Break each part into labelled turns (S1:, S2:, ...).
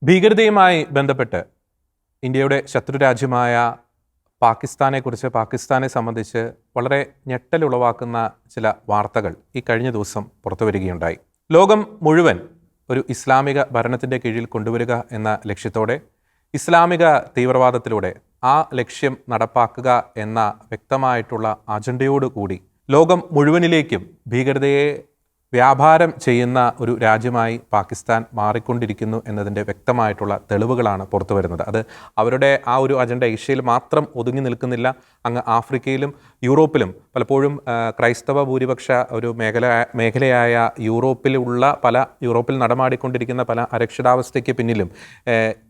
S1: ഭീകരതയുമായി ബന്ധപ്പെട്ട് ഇന്ത്യയുടെ ശത്രുരാജ്യമായ പാകിസ്ഥാനെ സംബന്ധിച്ച് വളരെ ഞെട്ടലുളവാക്കുന്ന ചില വാർത്തകൾ ഈ കഴിഞ്ഞ ദിവസം പുറത്തു വരികയുണ്ടായി. ലോകം മുഴുവൻ ഒരു ഇസ്ലാമിക ഭരണത്തിൻ്റെ കീഴിൽ കൊണ്ടുവരിക എന്ന ലക്ഷ്യത്തോടെ ഇസ്ലാമിക തീവ്രവാദത്തിലൂടെ ആ ലക്ഷ്യം നടപ്പാക്കുക എന്ന വ്യക്തമായിട്ടുള്ള അജണ്ടയോടുകൂടി ലോകം മുഴുവനിലേക്കും ഭീകരതയെ വ്യാപാരം ചെയ്യുന്ന ഒരു രാജ്യമായി പാകിസ്ഥാൻ മാറിക്കൊണ്ടിരിക്കുന്നു എന്നതിൻ്റെ വ്യക്തമായിട്ടുള്ള തെളിവുകളാണ് പുറത്തു വരുന്നത്. അത് അവരുടെ ആ ഒരു അജണ്ട ഏഷ്യയിൽ മാത്രം ഒതുങ്ങി നിൽക്കുന്നില്ല. അങ്ങ് ആഫ്രിക്കയിലും യൂറോപ്പിലും പലപ്പോഴും ക്രൈസ്തവ ഭൂരിപക്ഷ ഒരു മേഖലയായ യൂറോപ്പിൽ നടമാടിക്കൊണ്ടിരിക്കുന്ന പല അരക്ഷിതാവസ്ഥയ്ക്ക് പിന്നിലും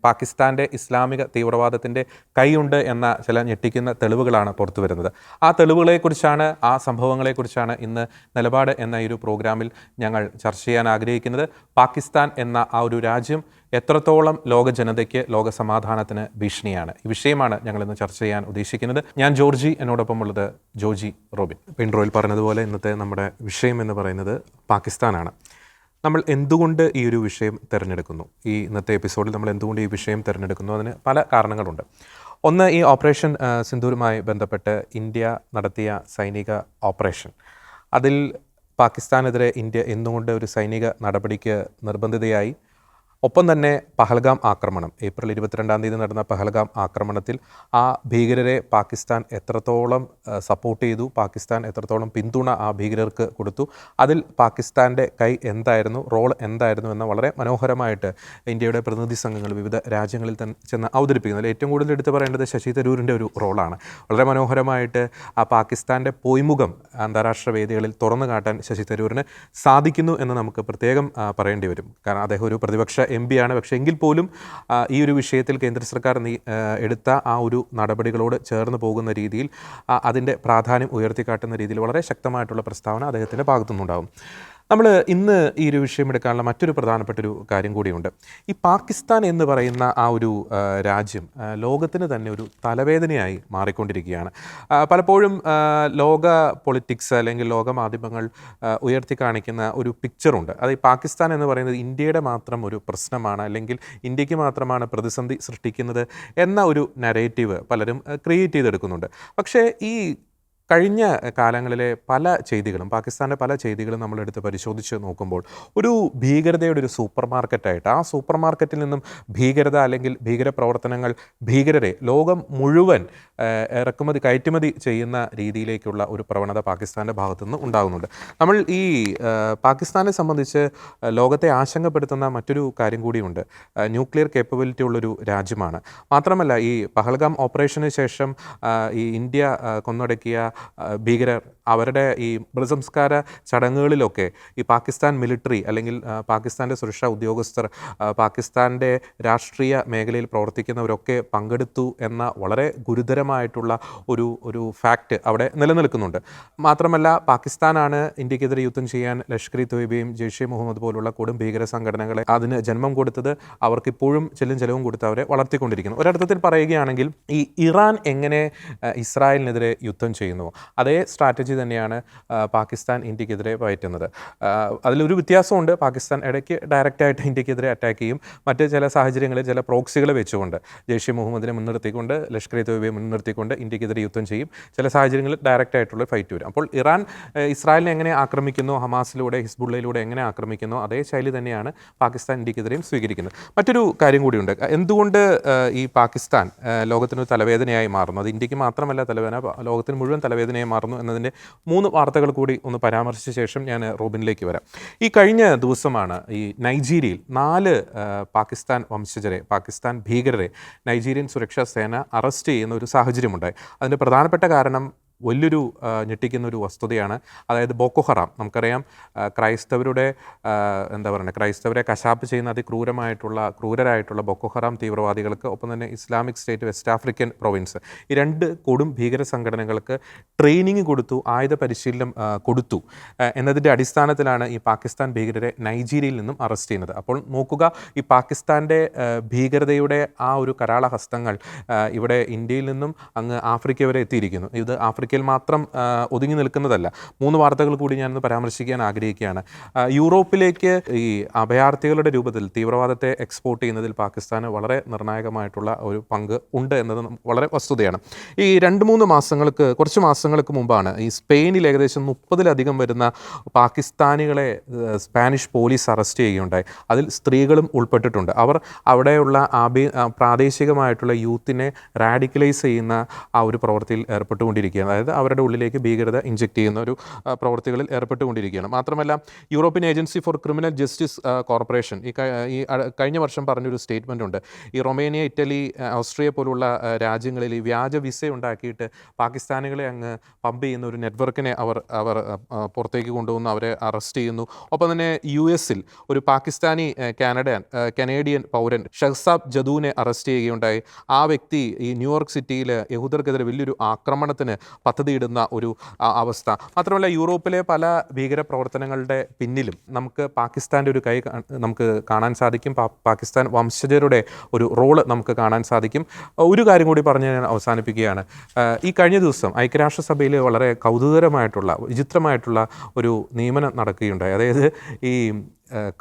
S1: പാകിസ്ഥാൻ്റെ ഇസ്ലാമിക തീവ്രവാദത്തിൻ്റെ കൈയുണ്ട് എന്ന ചില ഞെട്ടിക്കുന്ന തെളിവുകളാണ് പുറത്തു വരുന്നത്. ആ തെളിവുകളെക്കുറിച്ചാണ്, ആ സംഭവങ്ങളെക്കുറിച്ചാണ് ഇന്ന് നിലപാട് എന്ന ഈ ഒരു പ്രോഗ്രാമിൽ ഞങ്ങൾ ചർച്ച ചെയ്യാൻ ആഗ്രഹിക്കുന്നത്. പാകിസ്ഥാൻ എന്ന ആ ഒരു രാജ്യം എത്രത്തോളം ലോക ജനതയ്ക്ക്, ലോക സമാധാനത്തിന് ഭീഷണിയാണ്. ഈ വിഷയമാണ് ഞങ്ങൾ ഇന്ന് ചർച്ച ചെയ്യാൻ ഉദ്ദേശിക്കുന്നത്. ഞാൻ ജോർജി, എന്നോടൊപ്പം ഉള്ളത് ജോജി റോബിൻ. ഇൻട്രോയിൽ പറഞ്ഞതുപോലെ ഇന്നത്തെ നമ്മുടെ വിഷയം എന്ന് പറയുന്നത് പാകിസ്ഥാനാണ്. നമ്മൾ എന്തുകൊണ്ട് ഈ ഒരു വിഷയം തിരഞ്ഞെടുക്കുന്നു, ഈ ഇന്നത്തെ എപ്പിസോഡിൽ നമ്മൾ എന്തുകൊണ്ട് ഈ വിഷയം തിരഞ്ഞെടുക്കുന്നു, അതിന് പല കാരണങ്ങളുണ്ട്. ഒന്ന്, ഈ ഓപ്പറേഷൻ സിന്ദൂറുമായി ബന്ധപ്പെട്ട് ഇന്ത്യ നടത്തിയ സൈനിക ഓപ്പറേഷൻ, അതിൽ പാകിസ്ഥാനെതിരെ ഇന്ത്യ എന്തുകൊണ്ട് ഒരു സൈനിക നടപടിക്ക് നിർബന്ധിതയായി. ഒപ്പം തന്നെ പഹൽഗാം ആക്രമണം, ഏപ്രിൽ 22 നടന്ന പഹൽഗാം ആക്രമണത്തിൽ ആ ഭീകരരെ പാകിസ്ഥാൻ എത്രത്തോളം സപ്പോർട്ട് ചെയ്തു, പാകിസ്ഥാൻ എത്രത്തോളം പിന്തുണ ആ ഭീകരർക്ക് കൊടുത്തു, അതിൽ പാകിസ്ഥാൻ്റെ കൈ എന്തായിരുന്നു, റോൾ എന്തായിരുന്നു എന്ന വളരെ മനോഹരമായിട്ട് ഇന്ത്യയുടെ പ്രതിനിധി സംഘങ്ങൾ വിവിധ രാജ്യങ്ങളിൽ ചെന്ന് അവതരിപ്പിക്കുന്നത്. ഏറ്റവും കൂടുതൽ എടുത്തു പറയേണ്ടത് ശശി തരൂരിൻ്റെ ഒരു റോളാണ്. വളരെ മനോഹരമായിട്ട് ആ പാകിസ്ഥാൻ്റെ പൊയ്മുഖം അന്താരാഷ്ട്ര വേദികളിൽ തുറന്നു കാട്ടാൻ ശശി തരൂരിന് സാധിക്കുന്നു എന്ന് നമുക്ക് പ്രത്യേകം പറയേണ്ടി വരും. കാരണം അദ്ദേഹം ഒരു പ്രതിപക്ഷ MP ആണ്. പക്ഷേ എങ്കിൽ പോലും ഈ ഒരു വിഷയത്തിൽ കേന്ദ്ര സർക്കാർ എടുത്ത ആ ഒരു നടപടികളോട് ചേർന്ന് പോകുന്ന രീതിയിൽ, അതിൻ്റെ പ്രാധാന്യം ഉയർത്തിക്കാട്ടുന്ന രീതിയിൽ വളരെ ശക്തമായിട്ടുള്ള പ്രസ്താവന അദ്ദേഹത്തിൻ്റെ ഭാഗത്തുനിന്നുണ്ടാകും. നമ്മൾ ഇന്ന് ഈ ഒരു വിഷയം എടുക്കാനുള്ള മറ്റൊരു പ്രധാനപ്പെട്ടൊരു കാര്യം കൂടിയുണ്ട്. ഈ പാകിസ്ഥാൻ എന്ന് പറയുന്ന ആ ഒരു രാജ്യം ലോകത്തിന് തന്നെ ഒരു തലവേദനയായി മാറിക്കൊണ്ടിരിക്കുകയാണ്. പലപ്പോഴും ലോക പൊളിറ്റിക്സ് അല്ലെങ്കിൽ ലോക മാധ്യമങ്ങൾ ഉയർത്തി കാണിക്കുന്ന ഒരു പിക്ചറുണ്ട്. അത് ഈ പാകിസ്ഥാൻ എന്ന് പറയുന്നത് ഇന്ത്യയുടെ മാത്രം ഒരു പ്രശ്നമാണ്, അല്ലെങ്കിൽ ഇന്ത്യക്ക് മാത്രമാണ് പ്രതിസന്ധി സൃഷ്ടിക്കുന്നത് എന്ന ഒരു നരേറ്റീവ് പലരും ക്രിയേറ്റ് ചെയ്തെടുക്കുന്നുണ്ട്. പക്ഷേ ഈ കഴിഞ്ഞ കാലങ്ങളിലെ പല ചെയ്തികളും, പാകിസ്ഥാൻ്റെ പല ചെയ്തികളും നമ്മളെടുത്ത് പരിശോധിച്ച് നോക്കുമ്പോൾ ഒരു ഭീകരതയുടെ ഒരു സൂപ്പർ മാർക്കറ്റായിട്ട്, ആ സൂപ്പർ മാർക്കറ്റിൽ നിന്നും ഭീകരത അല്ലെങ്കിൽ ഭീകരപ്രവർത്തനങ്ങൾ, ഭീകരരെ ലോകം മുഴുവൻ കയറ്റുമതി ചെയ്യുന്ന രീതിയിലേക്കുള്ള ഒരു പ്രവണത പാകിസ്ഥാൻ്റെ ഭാഗത്തുനിന്ന് ഉണ്ടാകുന്നുണ്ട്. നമ്മൾ ഈ പാകിസ്ഥാനെ സംബന്ധിച്ച് ലോകത്തെ ആശങ്കപ്പെടുത്തുന്ന മറ്റൊരു കാര്യം കൂടിയുണ്ട്. ന്യൂക്ലിയർ കേപ്പബിലിറ്റി ഉള്ളൊരു രാജ്യമാണ്. മാത്രമല്ല, ഈ പഹൽഗാം ഓപ്പറേഷന് ശേഷം ഈ ഇന്ത്യ കൊന്നൊടുക്കിയ ഭീകരർ അവരുടെ ഈ മൃതസംസ്കാര ചടങ്ങുകളിലൊക്കെ ഈ പാകിസ്ഥാൻ മിലിറ്ററി അല്ലെങ്കിൽ പാകിസ്ഥാൻ്റെ സുരക്ഷാ ഉദ്യോഗസ്ഥർ, പാകിസ്ഥാൻ്റെ രാഷ്ട്രീയ മേഖലയിൽ പ്രവർത്തിക്കുന്നവരൊക്കെ പങ്കെടുത്തു എന്ന വളരെ ഗുരുതരമായിട്ടുള്ള ഒരു ഫാക്റ്റ് അവിടെ നിലനിൽക്കുന്നുണ്ട്. മാത്രമല്ല, പാകിസ്ഥാനാണ് ഇന്ത്യക്കെതിരെ യുദ്ധം ചെയ്യാൻ ലഷ്കർ ഇ തൊയ്ബയും ജെയ്ഷെ മുഹമ്മദ് പോലുള്ള കൊടും ഭീകര സംഘടനകളെ അതിന് ജന്മം കൊടുത്തത്. അവർക്കിപ്പോഴും ചെലവും കൊടുത്ത് അവരെ വളർത്തിക്കൊണ്ടിരിക്കുന്നു. ഒരർത്ഥത്തിൽ പറയുകയാണെങ്കിൽ ഈ ഇറാൻ എങ്ങനെ ഇസ്രായേലിനെതിരെ യുദ്ധം ചെയ്യുന്നു, അതേ സ്ട്രാറ്റജി തന്നെയാണ് പാകിസ്ഥാൻ ഇന്ത്യക്കെതിരെ പയറ്റുന്നത്. അതിലൊരു വ്യത്യാസമുണ്ട്. പാകിസ്ഥാൻ ഇടയ്ക്ക് ഡയറക്റ്റായിട്ട് ഇന്ത്യക്കെതിരെ അറ്റാക്ക് ചെയ്യും. മറ്റ് ചില സാഹചര്യങ്ങളിൽ ചില പ്രോക്സികളെ വെച്ചുകൊണ്ട്, ജെയ്ഷെ മുഹമ്മദിനെ മുൻനിർത്തിക്കൊണ്ട്, ലഷ്കർ ഇ തൊയ്ബയെ മുൻനിർത്തിക്കൊണ്ട് ഇന്ത്യക്കെതിരെ യുദ്ധം ചെയ്യും. ചില സാഹചര്യങ്ങളിൽ ഡയറക്റ്റായിട്ടുള്ള ഫൈറ്റ് വരും. അപ്പോൾ ഇറാൻ ഇസ്രായേലിനെ എങ്ങനെ ആക്രമിക്കുന്നു, ഹമാസിലൂടെ, ഹിസ്ബുള്ളയിലൂടെ എങ്ങനെ ആക്രമിക്കുന്നു, അതേ ശൈലി തന്നെയാണ് പാകിസ്ഥാൻ ഇന്ത്യക്കെതിരെയും സ്വീകരിക്കുന്നത്. മറ്റൊരു കാര്യം കൂടിയുണ്ട്. എന്തുകൊണ്ട് ഈ പാകിസ്ഥാൻ ലോകത്തിനൊരു തലവേദനയായി മാറുന്നു, അത് ഇന്ത്യക്ക് മാത്രമല്ല തലവേദന, ലോകത്തിന് മുഴുവൻ തലവേദനയായി മാറുന്നു എന്നതിൻ്റെ 3 വാർത്തകൾ കൂടി ഒന്ന് പരാമർശിച്ച ശേഷം ഞാൻ റോബിനിലേക്ക് വരാം. ഈ കഴിഞ്ഞ ദിവസമാണ് ഈ നൈജീരിയയിൽ 4 പാകിസ്ഥാൻ വംശജരെ, പാകിസ്ഥാൻ ഭീകരരെ നൈജീരിയൻ സുരക്ഷാ സേന അറസ്റ്റ് ചെയ്യുന്ന ഒരു സാഹചര്യമുണ്ടായി. അതിൻ്റെ പ്രധാനപ്പെട്ട കാരണം വലിയൊരു ഞെട്ടിക്കുന്ന ഒരു വസ്തുതയാണ്. അതായത് ബോക്കോ ഹറാം, നമുക്കറിയാം, ക്രൈസ്തവരെ കശാപ്പ് ചെയ്യുന്ന ക്രൂരരായിട്ടുള്ള ബോക്കോ ഹറാം തീവ്രവാദികൾക്ക്, ഒപ്പം തന്നെ Islamic state west African province, ഈ 2 കൊടും ഭീകര സംഘടനകൾക്ക് ട്രെയിനിങ് കൊടുത്തു, ആയുധ പരിശീലനം കൊടുത്തു എന്നതിൻ്റെ അടിസ്ഥാനത്തിലാണ് ഈ പാകിസ്ഥാൻ ഭീകരരെ നൈജീരിയയിൽ നിന്നും അറസ്റ്റ് ചെയ്യുന്നത്. അപ്പോൾ നോക്കുക, ഈ പാകിസ്ഥാൻ്റെ ഭീകരതയുടെ ആ ഒരു കരാളഹസ്തങ്ങൾ ഇവിടെ ഇന്ത്യയിൽ നിന്നും അങ്ങ് ആഫ്രിക്ക വരെ എത്തിയിരിക്കുന്നു. ഇത് ആഫ്രിക്ക അമേരിക്കയിൽ മാത്രം ഒതുങ്ങി നിൽക്കുന്നതല്ല. 3 വാർത്തകൾ കൂടി ഞാനൊന്ന് പരാമർശിക്കാൻ ആഗ്രഹിക്കുകയാണ്. യൂറോപ്പിലേക്ക് ഈ അഭയാർത്ഥികളുടെ രൂപത്തിൽ തീവ്രവാദത്തെ എക്സ്പോർട്ട് ചെയ്യുന്നതിൽ പാകിസ്ഥാന് വളരെ നിർണായകമായിട്ടുള്ള ഒരു പങ്ക് ഉണ്ട് എന്നത് വളരെ വസ്തുതയാണ്. ഈ 2-3 കുറച്ച് മാസങ്ങൾക്ക് മുമ്പാണ് ഈ സ്പെയിനിൽ ഏകദേശം 30-ലധികം വരുന്ന പാകിസ്ഥാനികളെ സ്പാനിഷ് പോലീസ് അറസ്റ്റ് ചെയ്യുകയുണ്ടായി. അതിൽ സ്ത്രീകളും ഉൾപ്പെട്ടിട്ടുണ്ട്. അവർ അവിടെയുള്ള പ്രാദേശികമായിട്ടുള്ള യൂത്തിനെ റാഡിക്കലൈസ് ചെയ്യുന്ന ആ ഒരു പ്രവൃത്തിയിൽ ഏർപ്പെട്ടുകൊണ്ടിരിക്കുകയാണ്. അതായത് അവരുടെ ഉള്ളിലേക്ക് ഭീകരത ഇഞ്ചെക്ട് ചെയ്യുന്ന ഒരു പ്രവൃത്തികളിൽ ഏർപ്പെട്ടുകൊണ്ടിരിക്കുകയാണ്. മാത്രമല്ല European agency for criminal justice corporation ഈ കഴിഞ്ഞ വർഷം പറഞ്ഞൊരു സ്റ്റേറ്റ്മെൻ്റ് ഉണ്ട്. ഈ റൊമേനിയ, ഇറ്റലി, ഓസ്ട്രിയ പോലുള്ള രാജ്യങ്ങളിൽ ഈ വ്യാജ വിസ ഉണ്ടാക്കിയിട്ട് പാകിസ്ഥാനികളെ അങ്ങ് പമ്പ് ചെയ്യുന്ന ഒരു നെറ്റ്വർക്കിനെ അവർ പുറത്തേക്ക് കൊണ്ടുവന്ന് അവരെ അറസ്റ്റ് ചെയ്യുന്നു. ഒപ്പം തന്നെ US-ൽ ഒരു പാകിസ്ഥാനി കനേഡിയൻ പൗരൻ ഷഹ്സാബ് ജദൂനെ അറസ്റ്റ് ചെയ്യുകയുണ്ടായി. ആ വ്യക്തി ഈ ന്യൂയോർക്ക് സിറ്റിയിൽ യഹൂദർക്കെതിരെ വലിയൊരു ആക്രമണത്തിന് പദ്ധതിയിടുന്ന ഒരു അവസ്ഥ. മാത്രമല്ല യൂറോപ്പിലെ പല ഭീകര പ്രവർത്തനങ്ങളുടെ പിന്നിലും നമുക്ക് പാകിസ്ഥാൻ്റെ ഒരു കൈ നമുക്ക് കാണാൻ സാധിക്കും. പാകിസ്ഥാൻ വംശജരുടെ ഒരു റോള് നമുക്ക് കാണാൻ സാധിക്കും. ഒരു കാര്യം കൂടി പറഞ്ഞ് ഞാൻ അവസാനിപ്പിക്കുകയാണ്. ഈ കഴിഞ്ഞ ദിവസം ഐക്യരാഷ്ട്രസഭയിൽ വളരെ കൗതുകരമായിട്ടുള്ള വിചിത്രമായിട്ടുള്ള ഒരു നിയമനം നടക്കുകയുണ്ടായി. അതായത് ഈ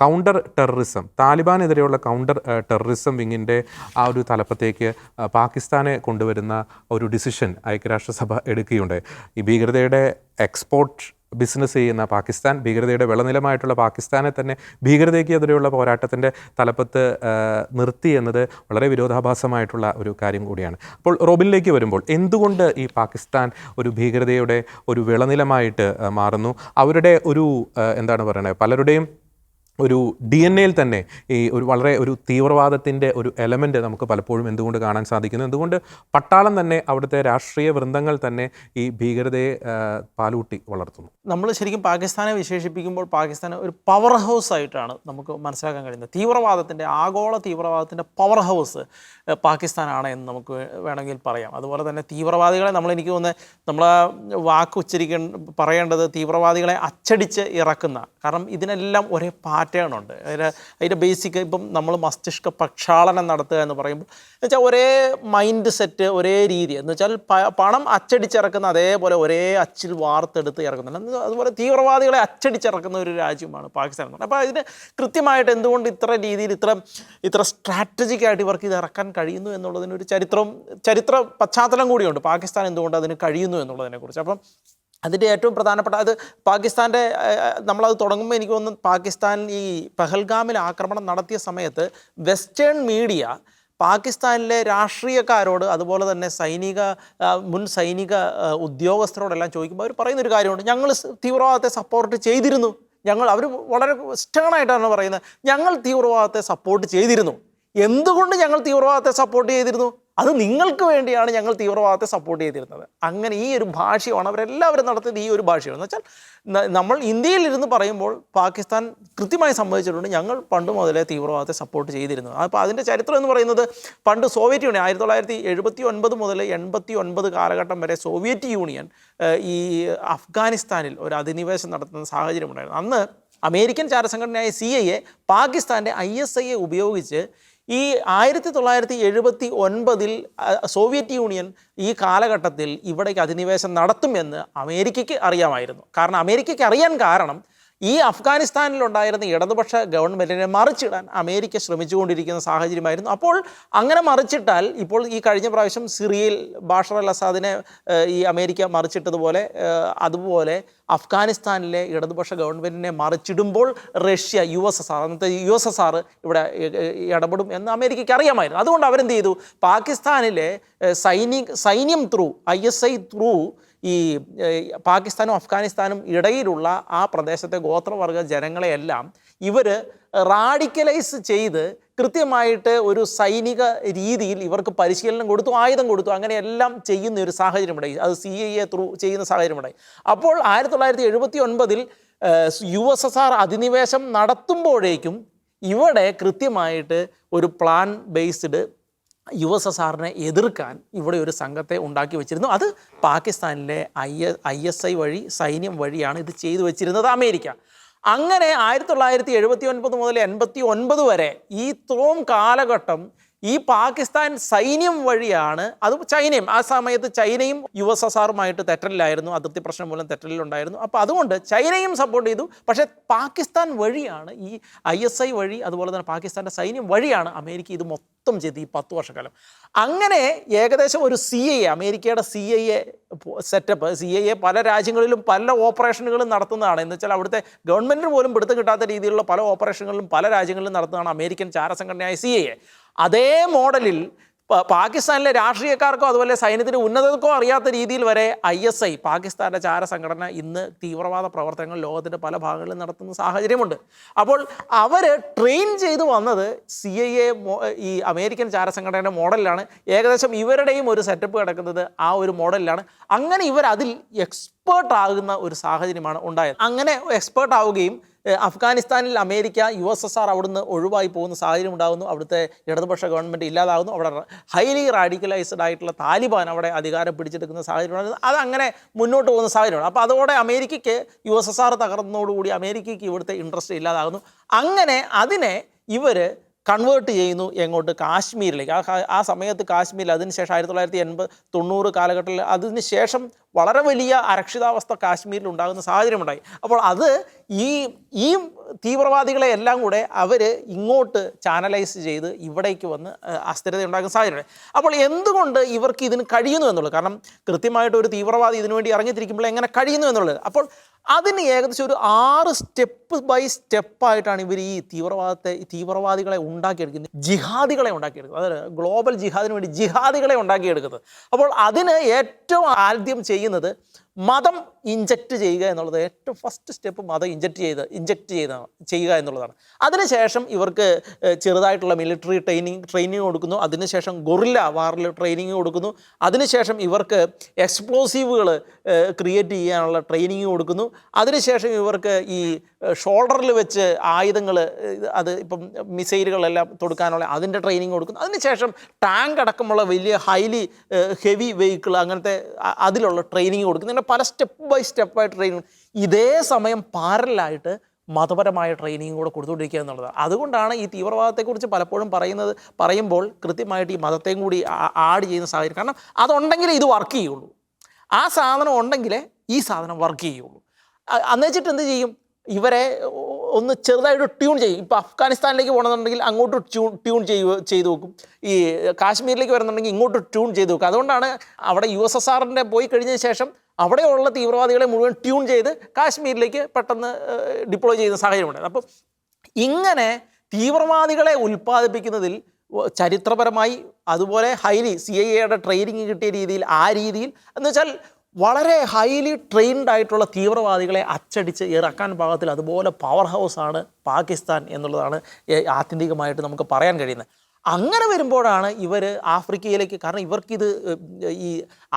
S1: കൗണ്ടർ ടെററിസം, താലിബാനെതിരെയുള്ള കൗണ്ടർ ടെററിസം വിങ്ങിൻ്റെ ആ ഒരു തലപ്പത്തേക്ക് പാകിസ്ഥാനെ കൊണ്ടുവരുന്ന ഒരു ഡിസിഷൻ ഐക്യരാഷ്ട്രസഭ എടുക്കുകയുണ്ടായി. ഈ ഭീകരതയുടെ എക്സ്പോർട്ട് ബിസിനസ് ചെയ്യുന്ന പാകിസ്ഥാൻ, ഭീകരതയുടെ വിളനിലമായിട്ടുള്ള പാകിസ്ഥാനെ തന്നെ ഭീകരതയ്ക്കെതിരെയുള്ള പോരാട്ടത്തിൻ്റെ തലപ്പത്ത് നിർത്തി എന്നത് വളരെ വിരോധാഭാസമായിട്ടുള്ള ഒരു കാര്യം കൂടിയാണ്. അപ്പോൾ റോബിനിലേക്ക് വരുമ്പോൾ എന്തുകൊണ്ട് ഈ പാകിസ്ഥാൻ ഒരു ഭീകരതയുടെ ഒരു വിളനിലമായിട്ട് മാറുന്നു? അവരുടെ ഒരു എന്താണ് പറയുന്നത്, പലരുടെയും ഒരു DNA-യിൽ തന്നെ ഈ ഒരു തീവ്രവാദത്തിൻ്റെ ഒരു എലമെൻ്റ് നമുക്ക് പലപ്പോഴും എന്തുകൊണ്ട് കാണാൻ സാധിക്കുന്നു? എന്തുകൊണ്ട് പട്ടാളം തന്നെ, അവിടുത്തെ രാഷ്ട്രീയ വൃന്ദങ്ങൾ തന്നെ ഈ ഭീകരതയെ പാലൂട്ടി വളർത്തുന്നു?
S2: നമ്മൾ ശരിക്കും പാകിസ്ഥാനെ വിശേഷിപ്പിക്കുമ്പോൾ പാകിസ്ഥാൻ ഒരു പവർ ഹൗസ് ആയിട്ടാണ് നമുക്ക് മനസ്സിലാക്കാൻ കഴിയുന്നത്. ആഗോള തീവ്രവാദത്തിൻ്റെ പവർ ഹൗസ് പാകിസ്ഥാനാണ് എന്ന് നമുക്ക് വേണമെങ്കിൽ പറയാം. അതുപോലെ തന്നെ തീവ്രവാദികളെ എനിക്ക് തോന്നുന്നത് നമ്മൾ വാക്ക് പറയേണ്ടത് തീവ്രവാദികളെ അച്ചടിച്ച് ഇറക്കുന്ന, കാരണം ഇതിനെല്ലാം ഒരേ പാറ്റേൺ ഉണ്ട്. അതിൻ്റെ ബേസിക് ഇപ്പം നമ്മൾ മസ്തിഷ്ക പ്രക്ഷാളനം നടത്തുക എന്ന് പറയുമ്പോൾ എന്നുവെച്ചാൽ ഒരേ മൈൻഡ് സെറ്റ്, ഒരേ രീതി എന്ന് വെച്ചാൽ പണം അച്ചടിച്ചിറക്കുന്ന അതേപോലെ ഒരേ അച്ചിൽ വാർത്തെടുത്ത് ഇറക്കുന്നുണ്ട്. അതുപോലെ തീവ്രവാദികളെ അച്ചടിച്ചിറക്കുന്ന ഒരു രാജ്യമാണ് പാകിസ്ഥാൻ എന്ന് പറയുന്നത്. അപ്പോൾ ഇതിന് കൃത്യമായിട്ട് എന്തുകൊണ്ട് ഇത്ര രീതിയിൽ ഇത്ര സ്ട്രാറ്റജിക്കായിട്ട് ഇവർക്ക് ഇത് ഇറക്കാൻ കഴിയുന്നു എന്നുള്ളതിനൊരു ചരിത്ര പശ്ചാത്തലം കൂടിയുണ്ട്. പാകിസ്ഥാൻ എന്തുകൊണ്ട് അതിന് കഴിയുന്നു എന്നുള്ളതിനെക്കുറിച്ച്. അപ്പം അതിൻ്റെ ഏറ്റവും പ്രധാനപ്പെട്ട പാകിസ്ഥാൻ്റെ നമ്മളത് തുടങ്ങുമ്പോൾ എനിക്ക് തോന്നുന്നു പാകിസ്ഥാൻ ഈ പഹൽഗാമിൽ ആക്രമണം നടത്തിയ സമയത്ത് വെസ്റ്റേൺ മീഡിയ പാകിസ്ഥാനിലെ രാഷ്ട്രീയക്കാരോട് അതുപോലെ തന്നെ മുൻ സൈനിക ഉദ്യോഗസ്ഥരോടെല്ലാം ചോദിക്കുമ്പോൾ അവർ പറയുന്നൊരു കാര്യമുണ്ട്, ഞങ്ങൾ തീവ്രവാദത്തെ സപ്പോർട്ട് ചെയ്തിരുന്നു. അവർ വളരെ സ്റ്റേണായിട്ടാണ് പറയുന്നത്, ഞങ്ങൾ തീവ്രവാദത്തെ സപ്പോർട്ട് ചെയ്തിരുന്നു. എന്തുകൊണ്ട് ഞങ്ങൾ തീവ്രവാദത്തെ സപ്പോർട്ട് ചെയ്തിരുന്നു? അത് നിങ്ങൾക്ക് വേണ്ടിയാണ് ഞങ്ങൾ തീവ്രവാദത്തെ സപ്പോർട്ട് ചെയ്തിരുന്നത്. അങ്ങനെ ഈ ഒരു ഭാഷയാണ് അവരെല്ലാവരും നടത്തിയത്. ഈ ഒരു ഭാഷയാണ് എന്ന് വെച്ചാൽ നമ്മൾ ഇന്ത്യയിലിരുന്ന് പറയുമ്പോൾ പാകിസ്ഥാൻ കൃത്യമായി സമ്മതിച്ചിട്ടുണ്ട്, ഞങ്ങൾ പണ്ട് മുതലേ തീവ്രവാദത്തെ സപ്പോർട്ട് ചെയ്തിരുന്നു. അപ്പോൾ അതിൻ്റെ ചരിത്രം എന്ന് പറയുന്നത് പണ്ട് സോവിയറ്റ് യൂണിയൻ 1979 മുതൽ 89 കാലഘട്ടം വരെ സോവിയറ്റ് യൂണിയൻ ഈ അഫ്ഗാനിസ്ഥാനിൽ ഒരു അധിനിവേശം നടത്തുന്ന സാഹചര്യമുണ്ടായിരുന്നു. അന്ന് അമേരിക്കൻ ചാരസംഘടനയായ CIA പാകിസ്ഥാൻ്റെ ISI ഉപയോഗിച്ച് ഈ 1979 സോവിയറ്റ് യൂണിയൻ ഈ കാലഘട്ടത്തിൽ ഇവിടേക്ക് അധിനിവേശം നടത്തുമെന്ന് അമേരിക്കയ്ക്ക് അറിയാമായിരുന്നു. അമേരിക്കയ്ക്ക് അറിയാൻ കാരണം ഈ അഫ്ഗാനിസ്ഥാനിലുണ്ടായിരുന്ന ഇടതുപക്ഷ ഗവൺമെൻറ്റിനെ മറിച്ചിടാൻ അമേരിക്ക ശ്രമിച്ചുകൊണ്ടിരിക്കുന്ന സാഹചര്യമായിരുന്നു. അപ്പോൾ അങ്ങനെ മറിച്ചിട്ടാൽ ഇപ്പോൾ ഈ കഴിഞ്ഞ പ്രാവശ്യം സിറിയയിൽ ബാഷർ അൽ അസാദിനെ ഈ അമേരിക്ക മറിച്ചിട്ടതുപോലെ അതുപോലെ അഫ്ഗാനിസ്ഥാനിലെ ഇടതുപക്ഷ ഗവൺമെൻറ്റിനെ മറിച്ചിടുമ്പോൾ റഷ്യ അന്നത്തെ USSR ഇവിടെ ഇടപെടും എന്ന് അമേരിക്കയ്ക്ക് അറിയാമായിരുന്നു. അതുകൊണ്ട് അവരെന്ത് ചെയ്തു, പാകിസ്ഥാനിലെ സൈന്യം ത്രൂ ISI ത്രൂ ഈ പാകിസ്ഥാനും അഫ്ഗാനിസ്ഥാനും ഇടയിലുള്ള ആ പ്രദേശത്തെ ഗോത്രവർഗ ജനങ്ങളെയെല്ലാം ഇവർ റാഡിക്കലൈസ് ചെയ്ത് കൃത്യമായിട്ട് ഒരു സൈനിക രീതിയിൽ ഇവർക്ക് പരിശീലനം കൊടുത്തു, ആയുധം കൊടുത്തു, അങ്ങനെയെല്ലാം ചെയ്യുന്ന ഒരു സാഹചര്യമുണ്ടായി. അത് CIA ത്രൂ ചെയ്യുന്ന സാഹചര്യമുണ്ടായി. അപ്പോൾ 1979 USSR അധിനിവേശം നടത്തുമ്പോഴേക്കും ഇവിടെ കൃത്യമായിട്ട് ഒരു പ്ലാൻ ബേസ്ഡ് USSRനെ എതിർക്കാൻ ഇവിടെ ഒരു സംഘത്തെ ഉണ്ടാക്കി വെച്ചിരുന്നു. അത് പാകിസ്ഥാനിലെ ISI വഴി, സൈന്യം വഴിയാണ് ഇത് ചെയ്തു വെച്ചിരുന്നത് അമേരിക്ക. അങ്ങനെ 1979 മുതൽ 89 വരെ ഈ ഇത്രയും കാലഘട്ടം ഈ പാകിസ്ഥാൻ സൈന്യം വഴിയാണ്, അത് ചൈനയും ആ സമയത്ത് ചൈനയും USSRുമായിട്ട് തെറ്റലിലായിരുന്നു, അതിർത്തി പ്രശ്നം മൂലം തെറ്റലിലുണ്ടായിരുന്നു. അപ്പോൾ അതുകൊണ്ട് ചൈനയും സപ്പോർട്ട് ചെയ്തു. പക്ഷേ പാകിസ്ഥാൻ വഴിയാണ്, ഈ ISI വഴി, അതുപോലെ തന്നെ പാകിസ്ഥാൻ്റെ സൈന്യം വഴിയാണ് അമേരിക്ക ഇത് മൊത്തം ചെയ്ത് ഈ 10 വർഷക്കാലം. അങ്ങനെ ഏകദേശം ഒരു CIA, അമേരിക്കയുടെ CIA സെറ്റപ്പ്, CIA പല രാജ്യങ്ങളിലും പല ഓപ്പറേഷനുകളും നടത്തുന്നതാണ്. എന്ന് വെച്ചാൽ അവിടുത്തെ ഗവൺമെൻറ്റിന് പോലും പിടുത്തം കിട്ടാത്ത രീതിയിലുള്ള പല ഓപ്പറേഷനുകളിലും പല രാജ്യങ്ങളിലും നടത്തുന്നതാണ് അമേരിക്കൻ ചാരസംഘടനയായ CIA. അതേ മോഡലിൽ പാകിസ്ഥാനിലെ രാഷ്ട്രീയക്കാർക്കോ അതുപോലെ സൈന്യത്തിൻ്റെ ഉന്നതർക്കോ അറിയാത്ത രീതിയിൽ വരെ ISI, പാകിസ്ഥാൻ്റെ ചാരസംഘടന, ഇന്ന് തീവ്രവാദ പ്രവർത്തനങ്ങൾ ലോകത്തിൻ്റെ പല ഭാഗങ്ങളിലും നടത്തുന്ന സാഹചര്യമുണ്ട്. അപ്പോൾ അവർ ട്രെയിൻ ചെയ്ത് വന്നത് CIA, ഈ അമേരിക്കൻ ചാരസംഘടനയുടെ മോഡലിലാണ്. ഏകദേശം ഇവരുടെയും ഒരു സെറ്റപ്പ് കിടക്കുന്നത് ആ ഒരു മോഡലിലാണ്. അങ്ങനെ ഇവർ അതിൽ എക്സ്പേർട്ട് ആകുന്ന ഒരു സാഹചര്യമാണ് ഉണ്ടായത്. അങ്ങനെ എക്സ്പേർട്ട് ആവുകയും അഫ്ഗാനിസ്ഥാനിൽ അമേരിക്ക, USSR അവിടുന്ന് ഒഴിവായി പോകുന്ന സാഹചര്യം ഉണ്ടാകുന്നു. അവിടുത്തെ ഇടതുപക്ഷ ഗവൺമെൻറ് ഇല്ലാതാകുന്നു. അവിടെ ഹൈലി റാഡിക്കലൈസ്ഡ് ആയിട്ടുള്ള താലിബാൻ അവിടെ അധികാരം പിടിച്ചെടുക്കുന്ന സാഹചര്യമാണ്. അതങ്ങനെ മുന്നോട്ട് പോകുന്ന സാഹചര്യമാണ്. അപ്പോൾ അതോടെ അമേരിക്കയ്ക്ക് USSR തകർന്നതോടുകൂടി അമേരിക്കയ്ക്ക് ഇവിടുത്തെ ഇൻട്രസ്റ്റ് ഇല്ലാതാകുന്നു. അങ്ങനെ അതിനെ ഇവർ കൺവേർട്ട് ചെയ്യുന്നു എങ്ങോട്ട്? കാശ്മീരിലേക്ക്. ആ സമയത്ത് കാശ്മീരിൽ, അതിനുശേഷം 1980-90 കാലഘട്ടത്തിൽ അതിനുശേഷം വളരെ വലിയ അരക്ഷിതാവസ്ഥ കാശ്മീരിൽ ഉണ്ടാകുന്ന സാഹചര്യമുണ്ടായി. അപ്പോൾ അത് ഈ തീവ്രവാദികളെ എല്ലാം കൂടെ അവർ ഇങ്ങോട്ട് ചാനലൈസ് ചെയ്ത് ഇവിടേക്ക് വന്ന് അസ്ഥിരത ഉണ്ടാക്കുന്ന സാഹചര്യം. അപ്പോൾ എന്തുകൊണ്ട് ഇവർക്ക് ഇതിന് കഴിയുന്നു എന്നുള്ളത്, കാരണം കൃത്യമായിട്ട് ഒരു തീവ്രവാദി ഇതിനുവേണ്ടി ഇറങ്ങിത്തിരിക്കുമ്പോൾ എങ്ങനെ കഴിയുന്നു എന്നുള്ളത്, അപ്പോൾ അതിന് ഏകദേശം ഒരു 6 സ്റ്റെപ്പ് ബൈ സ്റ്റെപ്പായിട്ടാണ് ഇവർ ഈ തീവ്രവാദികളെ ഉണ്ടാക്കിയെടുക്കുന്നത്, ജിഹാദികളെ ഉണ്ടാക്കിയെടുക്കുന്നത്. അതായത് ഗ്ലോബൽ ജിഹാദിന് വേണ്ടി ജിഹാദികളെ ഉണ്ടാക്കിയെടുക്കുന്നത്. അപ്പോൾ അതിന് ഏറ്റവും ആദ്യം ചെയ്യുന്നത് മതം ഇഞ്ചക്റ്റ് ചെയ്യുക എന്നുള്ളത്. ഏറ്റവും ഫസ്റ്റ് സ്റ്റെപ്പ് മതം ഇഞ്ചക്റ്റ് ചെയ്യുക എന്നുള്ളതാണ്. അതിനുശേഷം ഇവർക്ക് ചെറുതായിട്ടുള്ള മിലിറ്ററി ട്രെയിനിങ് കൊടുക്കുന്നു. അതിനുശേഷം ഗൊറില്ല വാറിൽ ട്രെയിനിങ് കൊടുക്കുന്നു. അതിനുശേഷം ഇവർക്ക് എക്സ്പ്ലോസീവുകൾ ക്രിയേറ്റ് ചെയ്യാനുള്ള ട്രെയിനിങ് കൊടുക്കുന്നു. അതിനുശേഷം ഇവർക്ക് ഈ ഷോൾഡറിൽ വെച്ച് ആയുധങ്ങൾ, അത് ഇപ്പം മിസൈലുകളെല്ലാം തൊടുക്കാനുള്ള അതിൻ്റെ ട്രെയിനിങ് കൊടുക്കുന്നു. അതിനുശേഷം ടാങ്ക് അടക്കമുള്ള വലിയ ഹൈലി ഹെവി വെഹിക്കിൾ, അങ്ങനത്തെ അതിലുള്ള ട്രെയിനിങ് കൊടുക്കുന്നു. ഇങ്ങനെ പല സ്റ്റെപ്പ് ബൈ സ്റ്റെപ്പായിട്ട് ട്രെയിനിങ്. ഇതേ സമയം പാരലായിട്ട് മതപരമായ ട്രെയിനിങ് കൂടെ കൊടുത്തുകൊണ്ടിരിക്കുക എന്നുള്ളതാണ്. അതുകൊണ്ടാണ് ഈ തീവ്രവാദത്തെക്കുറിച്ച് പലപ്പോഴും പറയുമ്പോൾ കൃത്യമായിട്ട് ഈ മതത്തെയും കൂടി ആഡ് ചെയ്യുന്ന സാഹചര്യം. കാരണം അതുണ്ടെങ്കിലേ ഇത് വർക്ക് ചെയ്യുള്ളൂ. ആ സാധനം ഉണ്ടെങ്കിലേ ഈ സാധനം വർക്ക് ചെയ്യുള്ളൂ. അന്നുവെച്ചിട്ട് എന്ത് ചെയ്യും? ഇവരെ ഒന്ന് ചെറുതായിട്ട് ട്യൂൺ ചെയ്യും. ഇപ്പോൾ അഫ്ഗാനിസ്ഥാനിലേക്ക് പോകണമെന്നുണ്ടെങ്കിൽ അങ്ങോട്ട് ട്യൂൺ ചെയ്ത് വെക്കും. ഈ കാശ്മീരിലേക്ക് വരുന്നുണ്ടെങ്കിൽ ഇങ്ങോട്ട് ട്യൂൺ ചെയ്ത് വെക്കും. അതുകൊണ്ടാണ് അവിടെ USSRൻ്റെ പോയി കഴിഞ്ഞതിന് ശേഷം അവിടെയുള്ള തീവ്രവാദികളെ മുഴുവൻ ട്യൂൺ ചെയ്ത് കാശ്മീരിലേക്ക് പെട്ടെന്ന് ഡിപ്ലോയ് ചെയ്യുന്ന സാഹചര്യമുണ്ട്. അപ്പോൾ ഇങ്ങനെ തീവ്രവാദികളെ ഉൽപ്പാദിപ്പിക്കുന്നതിൽ ചരിത്രപരമായി, അതുപോലെ ഹൈലി CIA ട്രെയിനിങ് കിട്ടിയ രീതിയിൽ, ആ രീതിയിൽ എന്ന് വെച്ചാൽ വളരെ ഹൈലി ട്രെയിൻഡ് ആയിട്ടുള്ള തീവ്രവാദികളെ അച്ചടിച്ച് ഇറക്കാൻ പാകത്തിൽ അതുപോലെ പവർ ഹൗസാണ് പാകിസ്ഥാൻ എന്നുള്ളതാണ് ആത്യന്തികമായിട്ട് നമുക്ക് പറയാൻ കഴിയുന്നത്. അങ്ങനെ വരുമ്പോഴാണ് ഇവർ ആഫ്രിക്കയിലേക്ക്, കാരണം ഇവർക്കിത് ഈ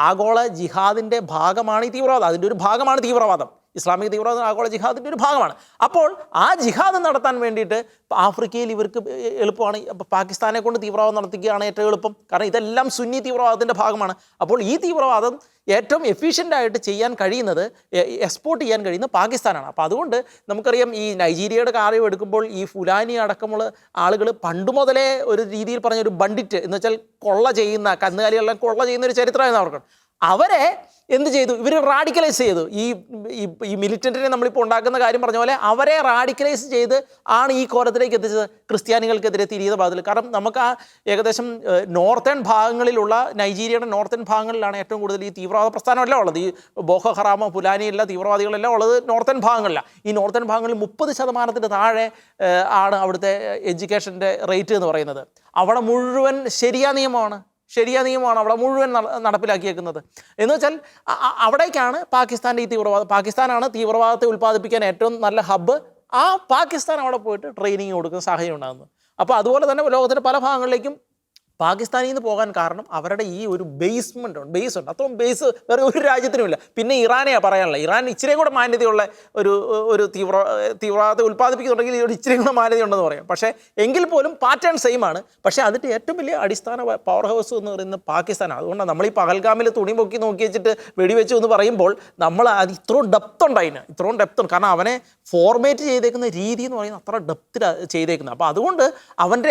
S2: ആഗോള ജിഹാദിൻ്റെ ഭാഗമാണ് ഈ തീവ്രവാദം, അതിൻ്റെ ഒരു ഭാഗമാണ് തീവ്രവാദം. ഇസ്ലാമിക തീവ്രവാദം ആഗോള ജിഹാദിൻ്റെ ഒരു ഭാഗമാണ്. അപ്പോൾ ആ ജിഹാദ് നടത്താൻ വേണ്ടിയിട്ട് ആഫ്രിക്കയിൽ ഇവർക്ക് എളുപ്പമാണ്. പാകിസ്ഥാനെ കൊണ്ട് തീവ്രവാദം നടത്തിക്കുകയാണ് ഏറ്റവും എളുപ്പം. കാരണം ഇതെല്ലാം സുന്നി തീവ്രവാദത്തിൻ്റെ ഭാഗമാണ്. അപ്പോൾ ഈ തീവ്രവാദം ഏറ്റവും എഫിഷ്യൻ്റായിട്ട് ചെയ്യാൻ കഴിയുന്നത്, എക്സ്പോർട്ട് ചെയ്യാൻ കഴിയുന്നത് പാകിസ്ഥാനാണ്. അപ്പോൾ അതുകൊണ്ട് നമുക്കറിയാം, ഈ നൈജീരിയയുടെ കാര്യം എടുക്കുമ്പോൾ ഈ ഫുലാനി അടക്കമുള്ള ആളുകൾ പണ്ട് മുതലേ ഒരു രീതിയിൽ പറഞ്ഞൊരു ബണ്ടിറ്റ് എന്ന് വെച്ചാൽ കൊള്ള ചെയ്യുന്ന, കന്നുകാലികളെല്ലാം കൊള്ള ചെയ്യുന്ന ഒരു ചരിത്രമായിരുന്നു അവർക്ക്. അവരെ എന്ത് ചെയ്തു? ഇവർ റാഡിക്കലൈസ് ചെയ്തു. ഈ മിലിറ്റൻറ്റിനെ നമ്മളിപ്പോൾ ഉണ്ടാക്കുന്ന കാര്യം പറഞ്ഞ പോലെ അവരെ റാഡിക്കലൈസ് ചെയ്ത് ആണ് ഈ കോലത്തിലേക്ക് എത്തിച്ചത്, ക്രിസ്ത്യാനികൾക്കെതിരെ തിരിയുന്ന ഭാഗത്തിൽ. കാരണം നമുക്ക് ആ ഏകദേശം നോർത്തേൺ ഭാഗങ്ങളിലുള്ള, നൈജീരിയയുടെ നോർത്തേൺ ഭാഗങ്ങളിലാണ് ഏറ്റവും കൂടുതൽ ഈ തീവ്രവാദ പ്രസ്ഥാനമെല്ലാം ഉള്ളത്. ഈ ബോക്കോ ഹറാമോ ഫുലാനിയെല്ലാം തീവ്രവാദികളെല്ലാം ഉള്ളത് നോർത്തേൺ ഭാഗങ്ങളിലാണ്. ഈ നോർത്തേൺ ഭാഗങ്ങളിൽ 30% താഴെ ആണ് അവിടുത്തെ എഡ്യൂക്കേഷൻ്റെ റേറ്റ് എന്ന് പറയുന്നത്. അവിടെ മുഴുവൻ ശരിയാ നിയമമാണ് അവിടെ മുഴുവൻ നടപ്പിലാക്കിയേക്കുന്നത്. എന്ന് വെച്ചാൽ അവിടേക്കാണ് പാകിസ്ഥാൻ്റെ ഈ പാകിസ്ഥാനാണ് തീവ്രവാദത്തെ ഉൽപ്പാദിപ്പിക്കാൻ ഏറ്റവും നല്ല ഹബ്ബ്. ആ പാകിസ്ഥാൻ അവിടെ പോയിട്ട് ട്രെയിനിങ് കൊടുക്കുന്ന സാഹചര്യം ഉണ്ടാകുന്നത്. അപ്പോൾ അതുപോലെ തന്നെ ലോകത്തിൻ്റെ പല ഭാഗങ്ങളിലേക്കും പാകിസ്ഥാനിൽ നിന്ന് പോകാൻ കാരണം അവരുടെ ഈ ഒരു ബേസ് ഉണ്ട്, അത്രയും ബേസ് വേറെ ഒരു രാജ്യത്തിനുമില്ല. പിന്നെ ഇറാനെയാണ് പറയാനുള്ളത്. ഇറാൻ ഇച്ചിരിയും കൂടെ മാന്യതയുള്ള ഒരു തീവ്രവാദത്തെ ഉൽപ്പാദിപ്പിക്കുന്നുണ്ടെങ്കിൽ ഇതിനോട് ഇച്ചിരിയും കൂടെ മാന്യത ഉണ്ടെന്ന് പറയാം. പക്ഷേ എങ്കിൽ പോലും പാറ്റേൺ സെയിം ആണ്. പക്ഷേ അതിൻ്റെ ഏറ്റവും വലിയ അടിസ്ഥാന പവർ ഹൗസ് എന്ന് പറയുന്നത് പാകിസ്ഥാനാണ്. അതുകൊണ്ടാണ് നമ്മൾ ഈ പഹൽഗാമിൽ തുണി പൊക്കി നോക്കി വെച്ചിട്ട് വെടിവെച്ചു എന്ന് പറയുമ്പോൾ നമ്മൾ അത് ഇത്രയും ഡെപ്ത് ഉണ്ട്, അതിന് ഇത്രയും ഡെപ്ത് ഉണ്ട്. കാരണം അവനെ ഫോർമേറ്റ് ചെയ്തേക്കുന്ന രീതി എന്ന് പറയുന്നത് അത്ര ഡെപ്തിൽ ചെയ്തേക്കുന്നത്. അപ്പോൾ അതുകൊണ്ട് അവൻ്റെ